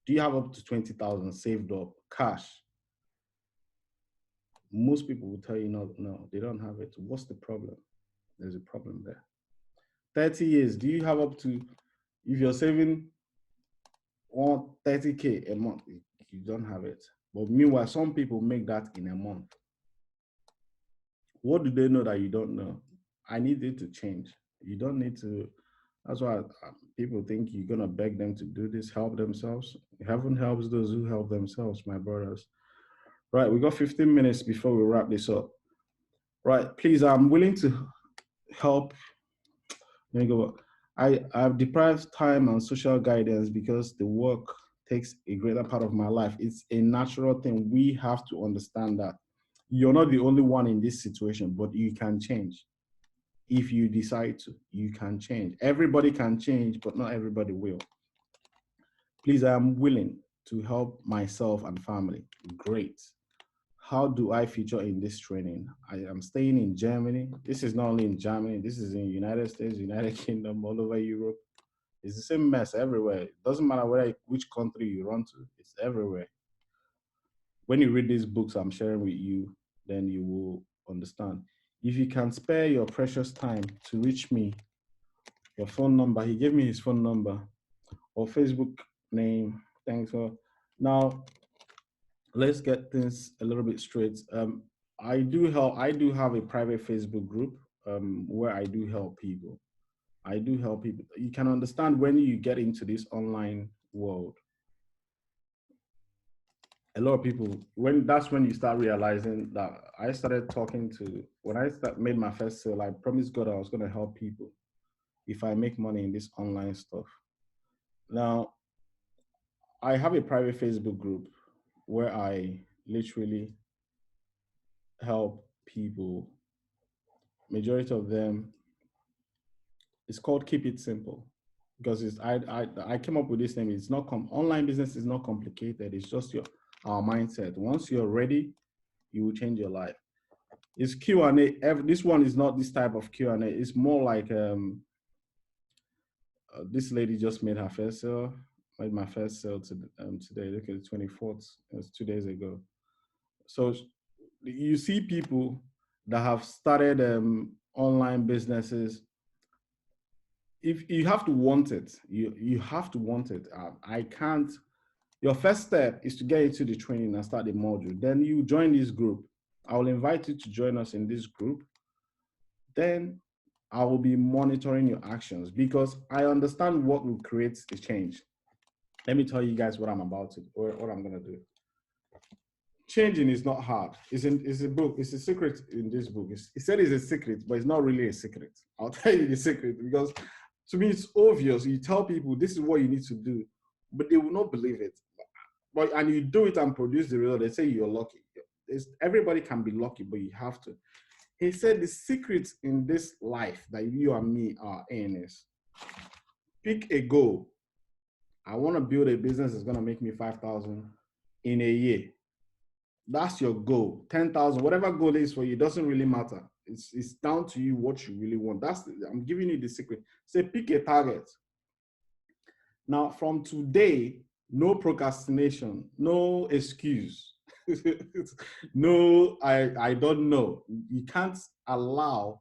do you have up to 20,000 saved up cash? Most people will tell you no, they don't have it. What's the problem? There's a problem there. 30 years, do you have up to, if you're saving 30K a month, you don't have it. But meanwhile, some people make that in a month. What do they know that you don't know? I need it to change. You don't need to That's why people think you're gonna beg them to do this, help themselves. Heaven helps those who help themselves, my brothers. Right, we got 15 minutes before we wrap this up. Right, please, I'm willing to help. Let me go. I've deprived time and social guidance because the work takes a greater part of my life. It's a natural thing. We have to understand that you're not the only one in this situation, but you can change. If you decide to, you can change. Everybody can change, but not everybody will. Please, I am willing to help myself and family. Great. How do I feature in this training? I am staying in Germany. This is not only in Germany, this is in United States, United Kingdom, all over Europe. It's the same mess everywhere. It doesn't matter which country you run to, it's everywhere. When you read these books I'm sharing with you, then you will understand. If you can spare your precious time to reach me, your phone number, he gave me his phone number or Facebook name. Thanks for now. Let's get things a little bit straight. I do have a private Facebook group where I do help people. I do help people. You can understand when you get into this online world, a lot of people, when that's when you start realizing that I started talking to, when made my first sale, I promised God I was going to help people if I make money in this online stuff. Now, I have a private Facebook group where I literally help people. Majority of them, it's called Keep It Simple because I came up with this name. It's not online business is not complicated. It's just our mindset. Once you're ready, you will change your life. It's Q&A. This one is not this type of Q&A. It's more like this lady just made her first sale. Made my first sale today. Look at the 24th. It was 2 days ago. So you see people that have started online businesses. If you have to want it, you have to want it. I can't. Your first step is to get into the training and start the module. Then you join this group. I will invite you to join us in this group. Then I will be monitoring your actions because I understand what will create the change. Let me tell you guys what I'm about to, or what I'm gonna do. Changing is not hard. It's a book. It's a secret in this book. It said it's a secret, but it's not really a secret. I'll tell you the secret because to me it's obvious. You tell people this is what you need to do, but they will not believe it. But and you do it and produce the result. They say you're lucky. Everybody can be lucky, but you have to. He said the secret in this life that you and me are in is pick a goal. I want to build a business that's going to make me 5,000 in a year. That's your goal. 10,000, whatever goal is for you, doesn't really matter. It's down to you what you really want. I'm giving you the secret. Say pick a target. Now from today, no procrastination, no excuse. No, I don't know. You can't allow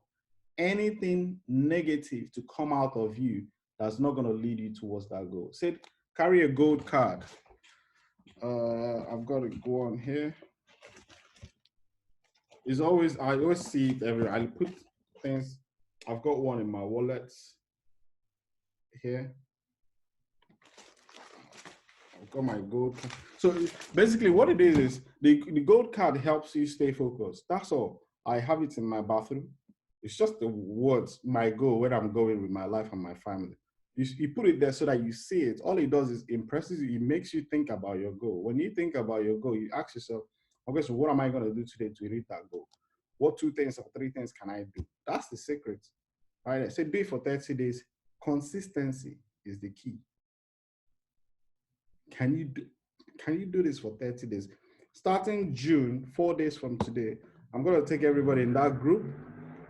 anything negative to come out of you that's not going to lead you towards that goal. Say, carry a gold card. I've got to go on here. I always see it everywhere. I put things, I've got one in my wallet here. I've got my gold card. So basically what it is the gold card helps you stay focused. That's all. I have it in my bathroom. It's just the words, my goal, where I'm going with my life and my family. You put it there so that you see it. All it does is impresses you. It makes you think about your goal. When you think about your goal, you ask yourself, okay, so what am I going to do today to reach that goal? What 2 things or 3 things can I do? That's the secret. All right, say do it for 30 days. Consistency is the key. Can you do this for 30 days? Starting June, 4 days from today, I'm going to take everybody in that group.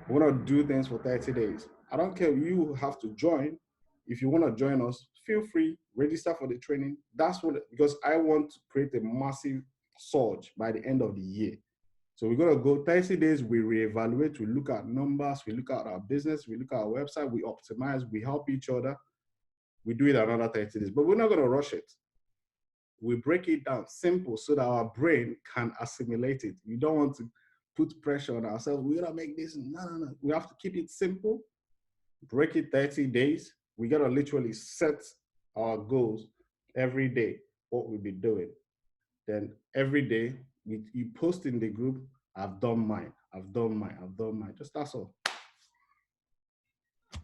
We're going to do things for 30 days. I don't care. You have to join. If you want to join us, feel free, register for the training. Because I want to create a massive surge by the end of the year. So we're going to go 30 days, we reevaluate, we look at numbers, we look at our business, we look at our website, we optimize, we help each other. We do it another 30 days, but we're not going to rush it. We break it down simple so that our brain can assimilate it. We don't want to put pressure on ourselves. We're going to make this. No. We have to keep it simple, break it 30 days. We gotta literally set our goals every day, what we'll be doing. Then every day you post in the group, I've done mine, I've done mine, I've done mine. Just that's all.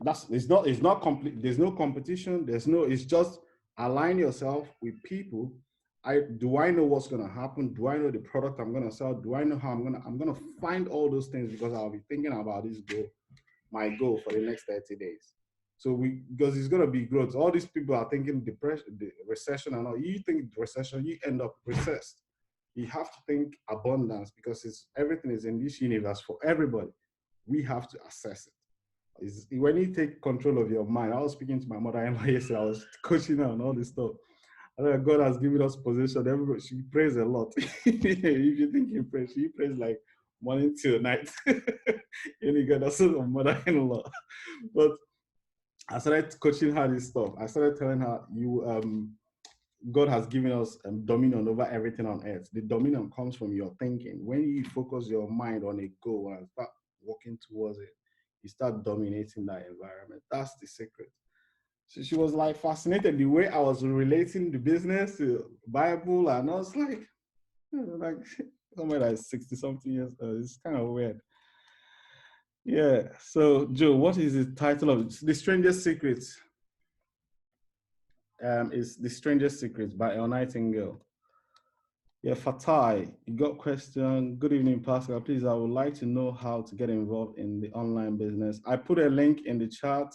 That's it's not complete. There's no competition. There's no. It's just align yourself with people. I know what's gonna happen? Do I know the product I'm gonna sell? Do I know how I'm gonna find all those things because I'll be thinking about this goal, my goal for the next 30 days. So because it's gonna be growth. All these people are thinking depression, the recession and all. You think recession, you end up recessed. You have to think abundance because it's everything is in this universe for everybody. We have to assess it is when you take control of your mind. I was speaking to my mother-in-law yesterday. I was coaching her on all this stuff. I know God has given us position. Everybody, she prays a lot. If you think he prays, she prays like morning till night. You got that's a mother-in-law. But I started coaching her this stuff. I started telling her, God has given us dominion over everything on earth. The dominion comes from your thinking. When you focus your mind on a goal and start working towards it, you start dominating that environment. That's the secret. So she was like fascinated the way I was relating the business to Bible, and I was like somewhere like 60 something years old. It's kind of weird. Yeah. So Joe, what is the title of it? The Strangest Secrets? Is The Strangest Secrets by El Nightingale. Yeah, Fatai, you got question. Good evening, Pascal. Please, I would like to know how to get involved in the online business. I put a link in the chat.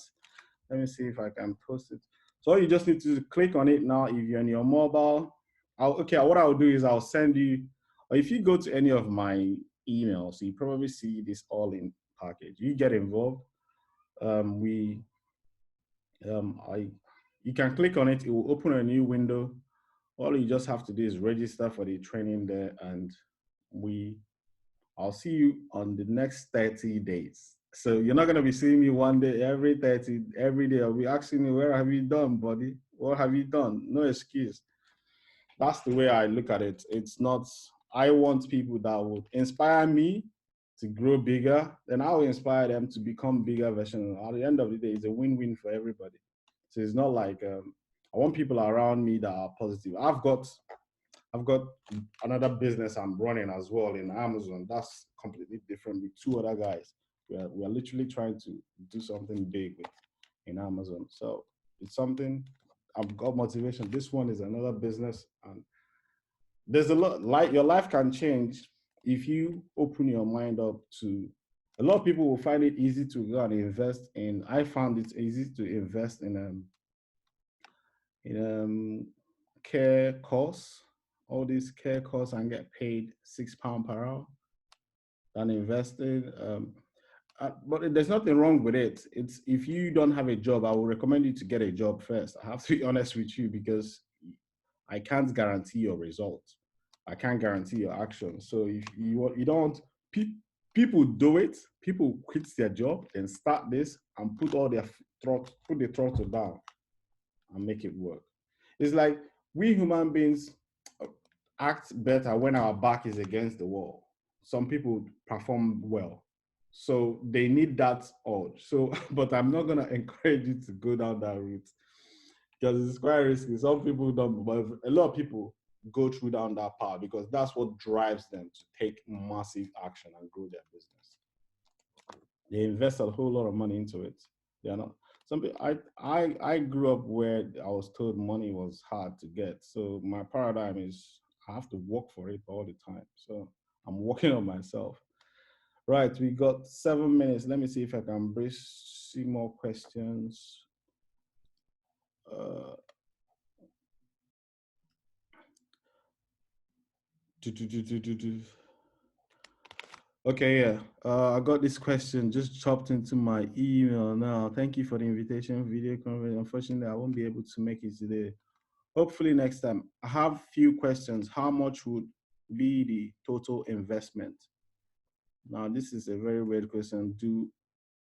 Let me see if I can post it. So you just need to click on it now if you're on your mobile. What I'll do is I'll send you, or if you go to any of my emails, you probably see this all in package. You get involved. Um, we, you can click on it. It will open a new window. All you just have to do is register for the training there, and I'll see you on the next 30 days. So you're not gonna be seeing me one day every day. I'll be asking you, where have you done, buddy? What have you done? No excuse. That's the way I look at it. It's not, I want people that would inspire me to grow bigger, then I will inspire them to become bigger versions. At the end of the day, it's a win-win for everybody. So it's not like I want people around me that are positive. I've got another business I'm running as well in Amazon. That's completely different with two other guys. We're literally trying to do something big in Amazon. So it's something I've got motivation. This one is another business, and there's a lot. Like your life can change if you open your mind up to. A lot of people will find it easy to go and invest in. I found it easy to invest in care course, all these care course, and get paid £6 per hour than investing. But there's nothing wrong with it. It's if you don't have a job, I would recommend you to get a job first. I have to be honest with you because I can't guarantee your results. I can't guarantee your actions. So if you don't, people do it. People quit their job and start this and put all their put the throttle down and make it work. It's like we human beings act better when our back is against the wall. Some people perform well. So they need that urge. So, but I'm not gonna encourage you to go down that route because it's quite risky. Some people don't, but a lot of people go through down that path because that's what drives them to take massive action and grow their business. They invest a whole lot of money into it. They are not. Some people, I grew up where I was told money was hard to get. So my paradigm is I have to work for it all the time. So I'm working on myself. Right, we got 7 minutes. Let me see if I can see more questions. Uh, Okay, yeah. I got this question just chopped into my email now. Thank you for the invitation, video conference. Unfortunately, I won't be able to make it today. Hopefully next time. I have few questions. How much would be the total investment? Now, this is a very weird question. Do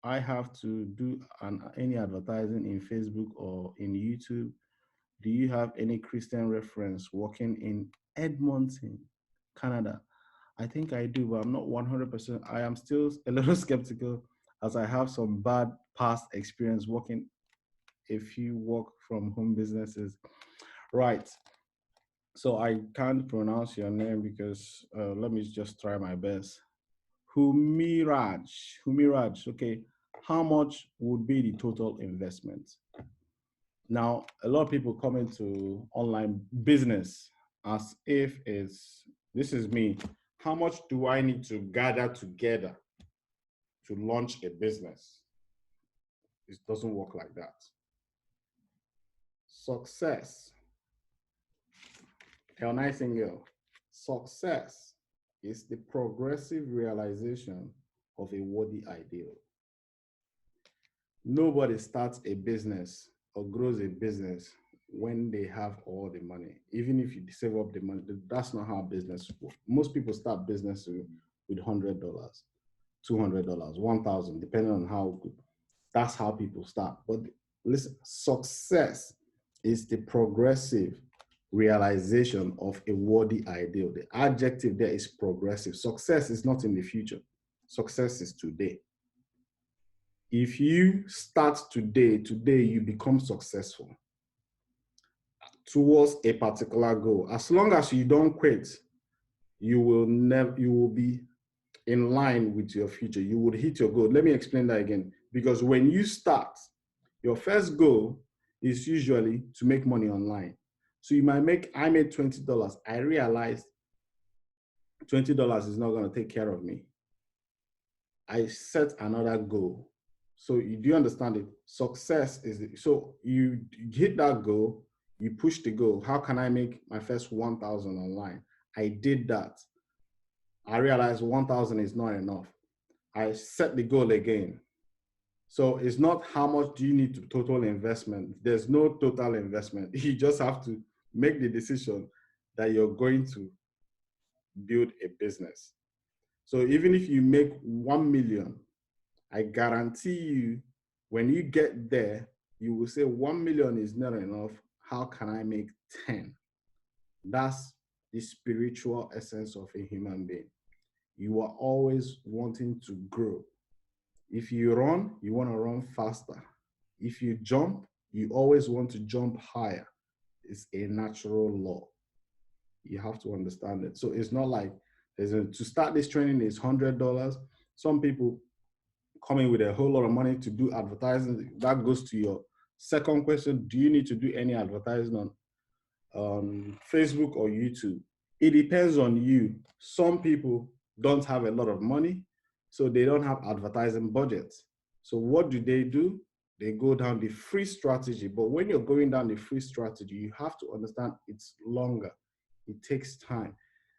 I have to do any advertising in Facebook or in YouTube? Do you have any Christian reference working in Edmonton, Canada? I think I do, but I'm not 100%. I am still a little skeptical as I have some bad past experience working a few work from home businesses. Right. So I can't pronounce your name because let me just try my best. Humiraj. Humiraj. Okay. How much would be the total investment? Now, a lot of people come into online business as if it's this is me. How much do I need to gather together to launch a business? It doesn't work like that. Success, El Nightingale, success is the progressive realization of a worthy ideal. Nobody starts a business or grows a business when they have all the money. Even if you save up the money, that's not how business works. Most people start business with $100, $200, 1,000, depending on how good. That's how people start. But listen, success is the progressive realization of a worthy ideal. The adjective there is progressive. Success is not in the future. Success is today. If you start today you become successful towards a particular goal. As long as you don't quit, you will be in line with your future. You would hit your goal. Let me explain that again. Because when you start, your first goal is usually to make money online. So I made $20. I realized $20 is not going to take care of me. I set another goal. So do you understand it? Success so you hit that goal, you push the goal. How can I make my first 1,000 online? I did that. I realized 1,000 is not enough. I set the goal again. So it's not how much do you need to total investment. There's no total investment. You just have to make the decision that you're going to build a business. So even if you make 1 million, I guarantee you, when you get there, you will say 1 million is not enough. How can I make 10? That's the spiritual essence of a human being. You are always wanting to grow. If you run, you want to run faster. If you jump, you always want to jump higher. It's a natural law. You have to understand it. So it's not like to start this training is $100. Some people coming with a whole lot of money to do advertising. That goes to your second question. Do you need to do any advertising on Facebook or YouTube? It depends on you. Some people don't have a lot of money, so they don't have advertising budgets. So what do? They go down the free strategy. But when you're going down the free strategy, you have to understand it's longer. It takes time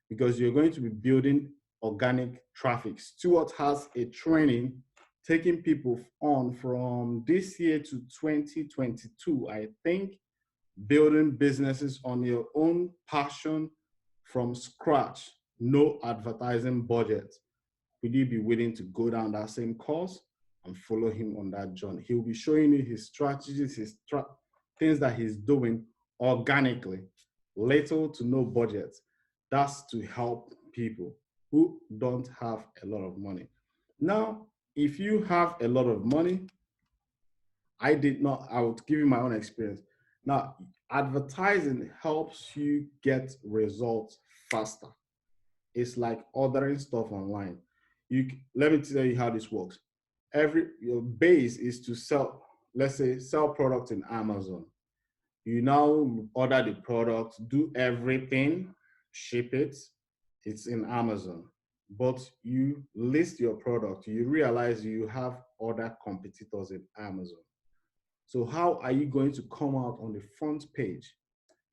because you're going to be building organic traffic. Stuart has a training taking people on from this year to 2022, I think, building businesses on your own passion from scratch, no advertising budget. Would you be willing to go down that same course and follow him on that journey? He'll be showing you his strategies, things that he's doing organically, little to no budget. That's to help people who don't have a lot of money. Now, if you have a lot of money, I would give you my own experience. Now, advertising helps you get results faster. It's like ordering stuff online. Let me tell you how this works. Your base is to sell, let's say, sell products in Amazon. You now order the product, do everything, ship it, it's in Amazon. But you list your product, you realize you have other competitors in Amazon. So how are you going to come out on the front page?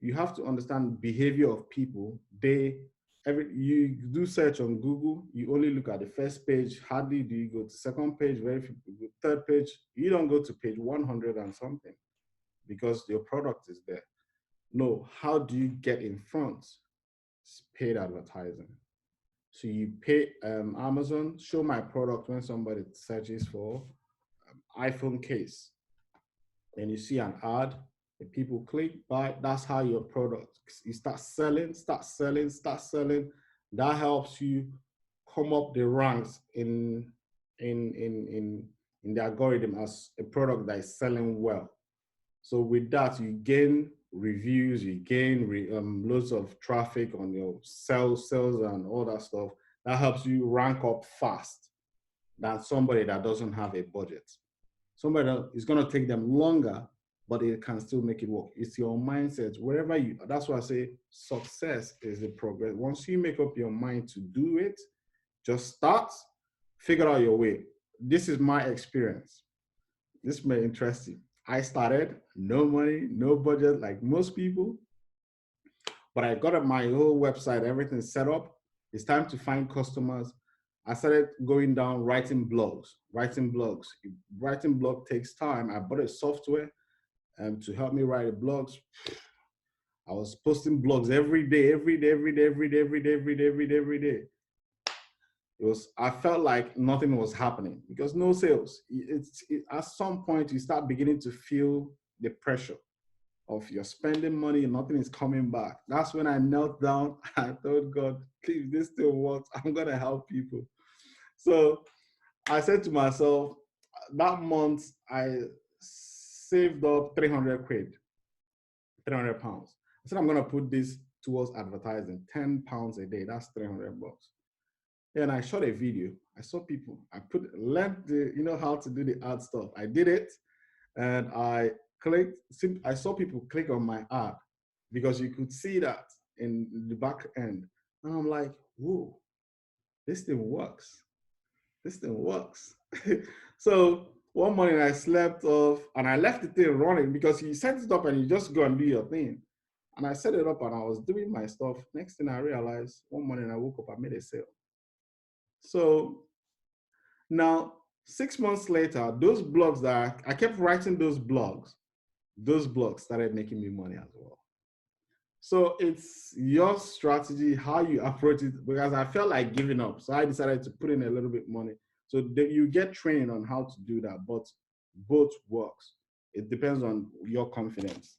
You have to understand behavior of people. You do search on Google, you only look at the first page. Hardly do you go to second page, very few people, third page. You don't go to page 100 and something because your product is there. No, how do you get in front? It's paid advertising. So you pay Amazon, show my product when somebody searches for iPhone case. And you see an ad, and people click buy. That's how your product, you start selling. That helps you come up the ranks in the algorithm as a product that is selling well. So with that, you gain reviews, you gain loads of traffic on your sales and all that stuff. That helps you rank up fast than somebody that doesn't have a budget. Somebody that is going to take them longer, but it can still make it work. It's your mindset. Wherever you, that's why I say success is the progress. Once you make up your mind to do it, just start, figure out your way. This is my experience. This may interest you. I started no money, no budget, like most people, but I got up my whole website, everything set up. It's time to find customers. I started going down writing blogs. Writing blog takes time. I bought a software to help me write the blogs. I was posting blogs every day. I felt like nothing was happening because no sales. At some point you start beginning to feel the pressure of you're spending money and nothing is coming back. That's when I knelt down. I told God, please, this still works. I'm gonna help people. So I said to myself, that month I saved up 300 quid, 300 pounds. I said, I'm gonna put this towards advertising, 10 pounds a day. That's 300 bucks. Then I shot a video. I saw people. Learned how to do the ad stuff. I did it, and I clicked. I saw people click on my ad because you could see that in the back end, and I'm like, whoa, this thing works. This thing works. So one morning I slept off, and I left the thing running because you set it up and you just go and do your thing. And I set it up and I was doing my stuff. Next thing I realized, one morning I woke up, I made a sale. So now, 6 months later, those blogs that I kept writing those blogs started making me money as well. So it's your strategy, how you approach it, because I felt like giving up. So I decided to put in a little bit money. So you get training on how to do that, but both works. It depends on your confidence.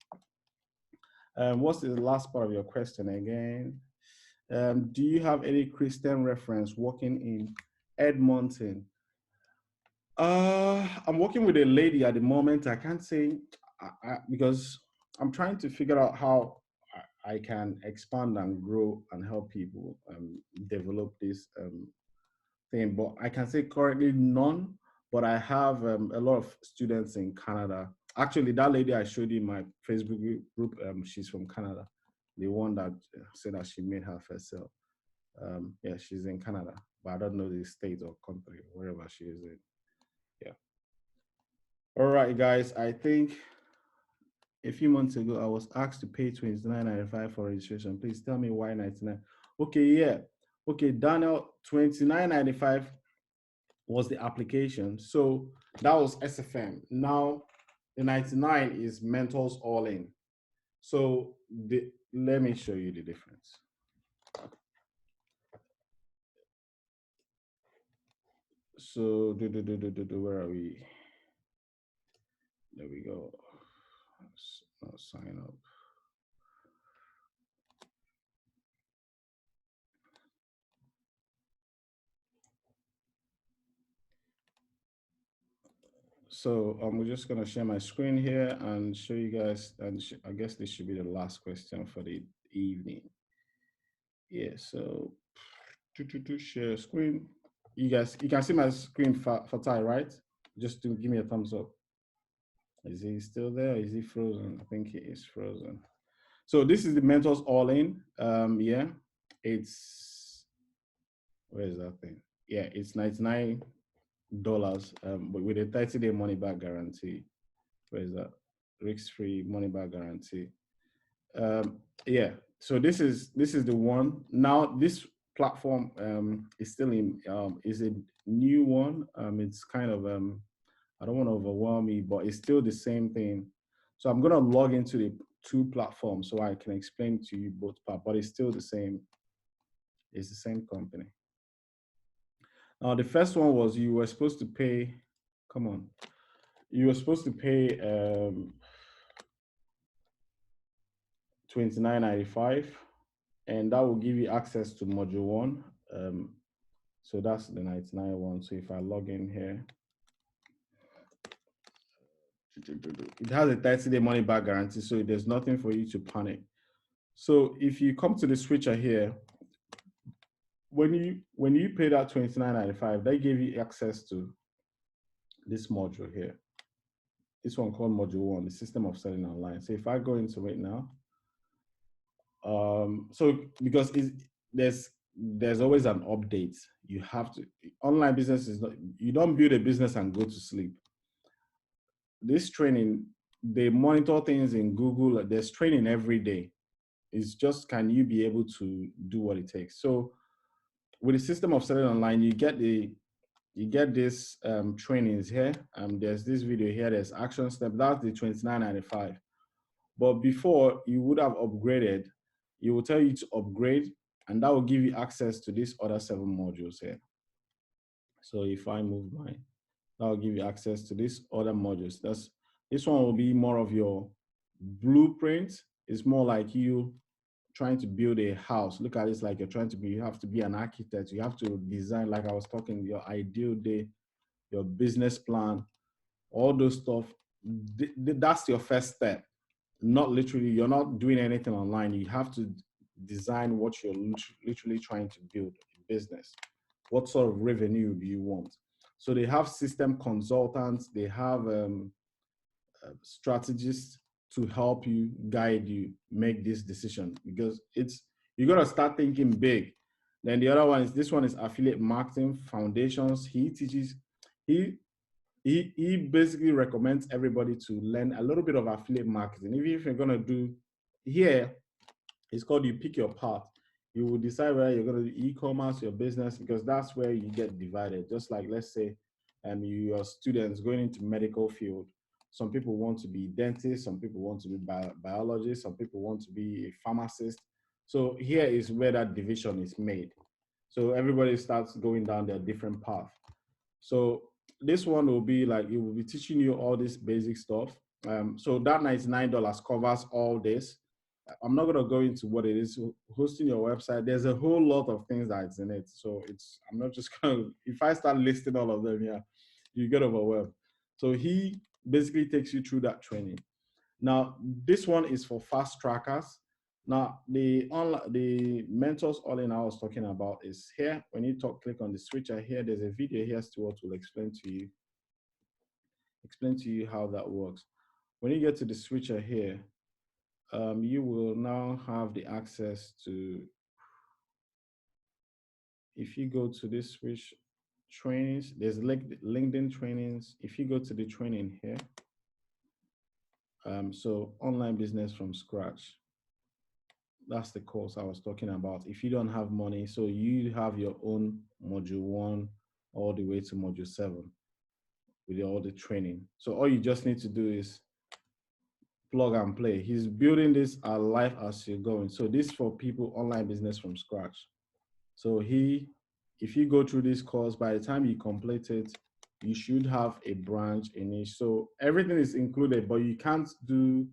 What's the last part of your question again? Do you have any Christian reference working in Edmonton? I'm working with a lady at the moment. I can't say because I'm trying to figure out how I can expand and grow and help people develop this thing. But I can say currently none. But I have a lot of students in Canada. Actually, that lady I showed you in my Facebook group, she's from Canada. The one that said that she made her first sale. Yeah, she's in Canada, but I don't know the state or country, wherever she is in. Yeah. All right, guys. I think a few months ago I was asked to pay $29.95 for registration. Please tell me why 99. Okay, yeah. Okay, Daniel, $29.95 was the application. So that was SFM. Now the 99 is mentors all in. So let me show you the difference. So where are we? There we go. Let's sign up. So we're just gonna share my screen here and show you guys, and I guess this should be the last question for the evening. Yeah, so to share screen. You can see my screen, Fatai, right? Just to give me a thumbs up. Is he still there? Is he frozen? I think he is frozen. So this is the Mentors All In. Yeah, it's, where is that thing? Yeah, it's $99 with a 30-day money back guarantee. Where is that? Risk-free money back guarantee. Yeah, so this is the one. Now this platform is still in is a new one. It's kind of I don't want to overwhelm you, but it's still the same thing. So I'm gonna log into the two platforms so I can explain to you both parts, but it's still the same. It's the same company. Now the first one was you were supposed to pay. Come on, you were supposed to pay $29.95, and that will give you access to module one. So that's the 99 one. So if I log in here, it has a 30-day money back guarantee, so there's nothing for you to panic. So if you come to the switcher here, when you pay that $29.95, they give you access to this module here. This one called module 1, the system of selling online. So if I go into it now, so because there's always an update. You have to, online business is not, you don't build a business and go to sleep. This training, they monitor things in Google. There's training every day. It's just, can you be able to do what it takes? So with the system of selling online, you get this trainings here. There's this video here. There's action step. That's the $29.95. But before you would have upgraded, it will tell you to upgrade, and that will give you access to these other 7 modules here. So if I move mine, that will give you access to these other modules. This one will be more of your blueprint. It's more like you trying to build a house. Look at this like you have to be an architect. You have to design, like I was talking, your ideal day, your business plan, all those stuff. That's your first step. Not literally, you're not doing anything online. You have to design what you're literally trying to build a business. What sort of revenue do you want? So they have system consultants, they have strategists to help you, guide you, make this decision, because you got to start thinking big. Then the other one is, this one is affiliate marketing foundations. He teaches, he basically recommends everybody to learn a little bit of affiliate marketing. Even if you're going to do here, it's called you pick your path. You will decide whether you're going to do e-commerce, your business, because that's where you get divided. Just like, let's say, you are students going into medical field. Some people want to be dentists, some people want to be biologists, some people want to be a pharmacist. So here is where that division is made. So everybody starts going down their different path. So this one will be like, it will be teaching you all this basic stuff. So that $99 covers all this. I'm not going to go into what it is. Hosting your website, there's a whole lot of things that's in it. So I'm not just going to, if I start listing all of them, yeah, you get overwhelmed. So he basically takes you through that training. Now, this one is for fast trackers. Now, the mentors all in I was talking about is here. When you click on the switcher here, there's a video here. Stuart will explain to you how that works. When you get to the switcher here, you will now have the access to, if you go to this switch trainings, there's LinkedIn trainings. If you go to the training here, so online business from scratch, that's the course I was talking about. If you don't have money, so you have your own module 1 all the way to module 7 with all the training. So all you just need to do is plug and play. He's building this life as you're going. So this is for people, online business from scratch. So if you go through this course, by the time you complete it, you should have a branch in it. So everything is included, but you can't do,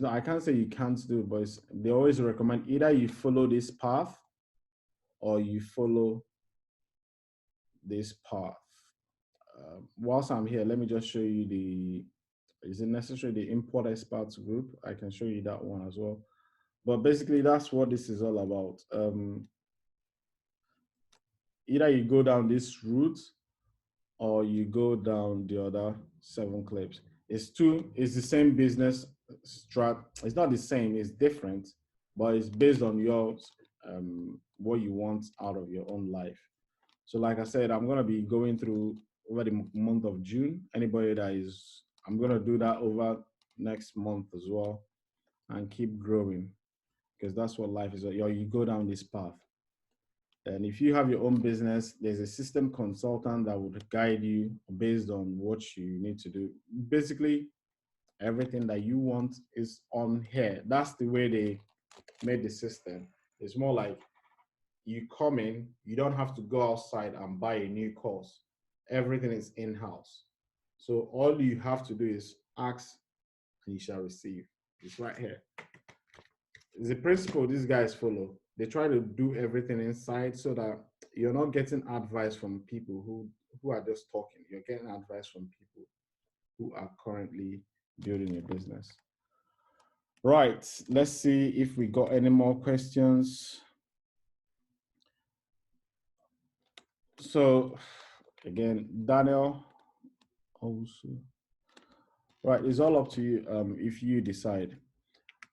I can't say you can't do it, but they always recommend either you follow this path or you follow this path. Whilst I'm here, let me just show you is it necessary, the import experts group? I can show you that one as well. But basically, that's what this is all about. Either you go down this route or you go down the other 7 clips. It's the same business strat. It's not the same, it's different, but it's based on your what you want out of your own life. So like I said, I'm gonna be going through over the month of June. Anybody I'm gonna do that over next month as well and keep growing, because that's what life is. You go down this path. And if you have your own business, there's a system consultant that would guide you based on what you need to do. Basically, everything that you want is on here. That's the way they made the system. It's more like you come in, you don't have to go outside and buy a new course. Everything is in-house. So all you have to do is ask and you shall receive. It's right here. It's the principle these guys follow. They try to do everything inside so that you're not getting advice from people who are just talking. You're getting advice from people who are currently building a business. Right, let's see if we got any more questions. So again, Daniel also. Right, it's all up to you if you decide.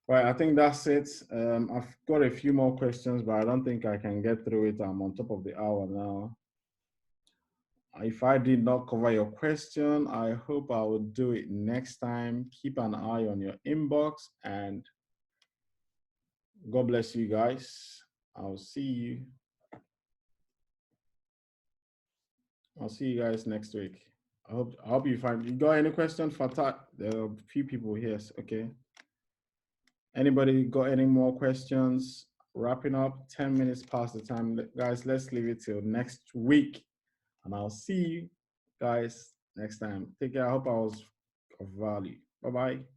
Right, I think that's it. I've got a few more questions, but I don't think I can get through it. I'm on top of the hour now. If I did not cover your question, I hope I will do it next time. Keep an eye on your inbox, and God bless you guys. I'll see you. I'll see you guys next week. I hope you find. You got any questions, Fatai? There are a few people here. Okay. Anybody got any more questions? Wrapping up, 10 minutes past the time. Guys, let's leave it till next week. And I'll see you guys next time. Take care. I hope I was of value. Bye-bye.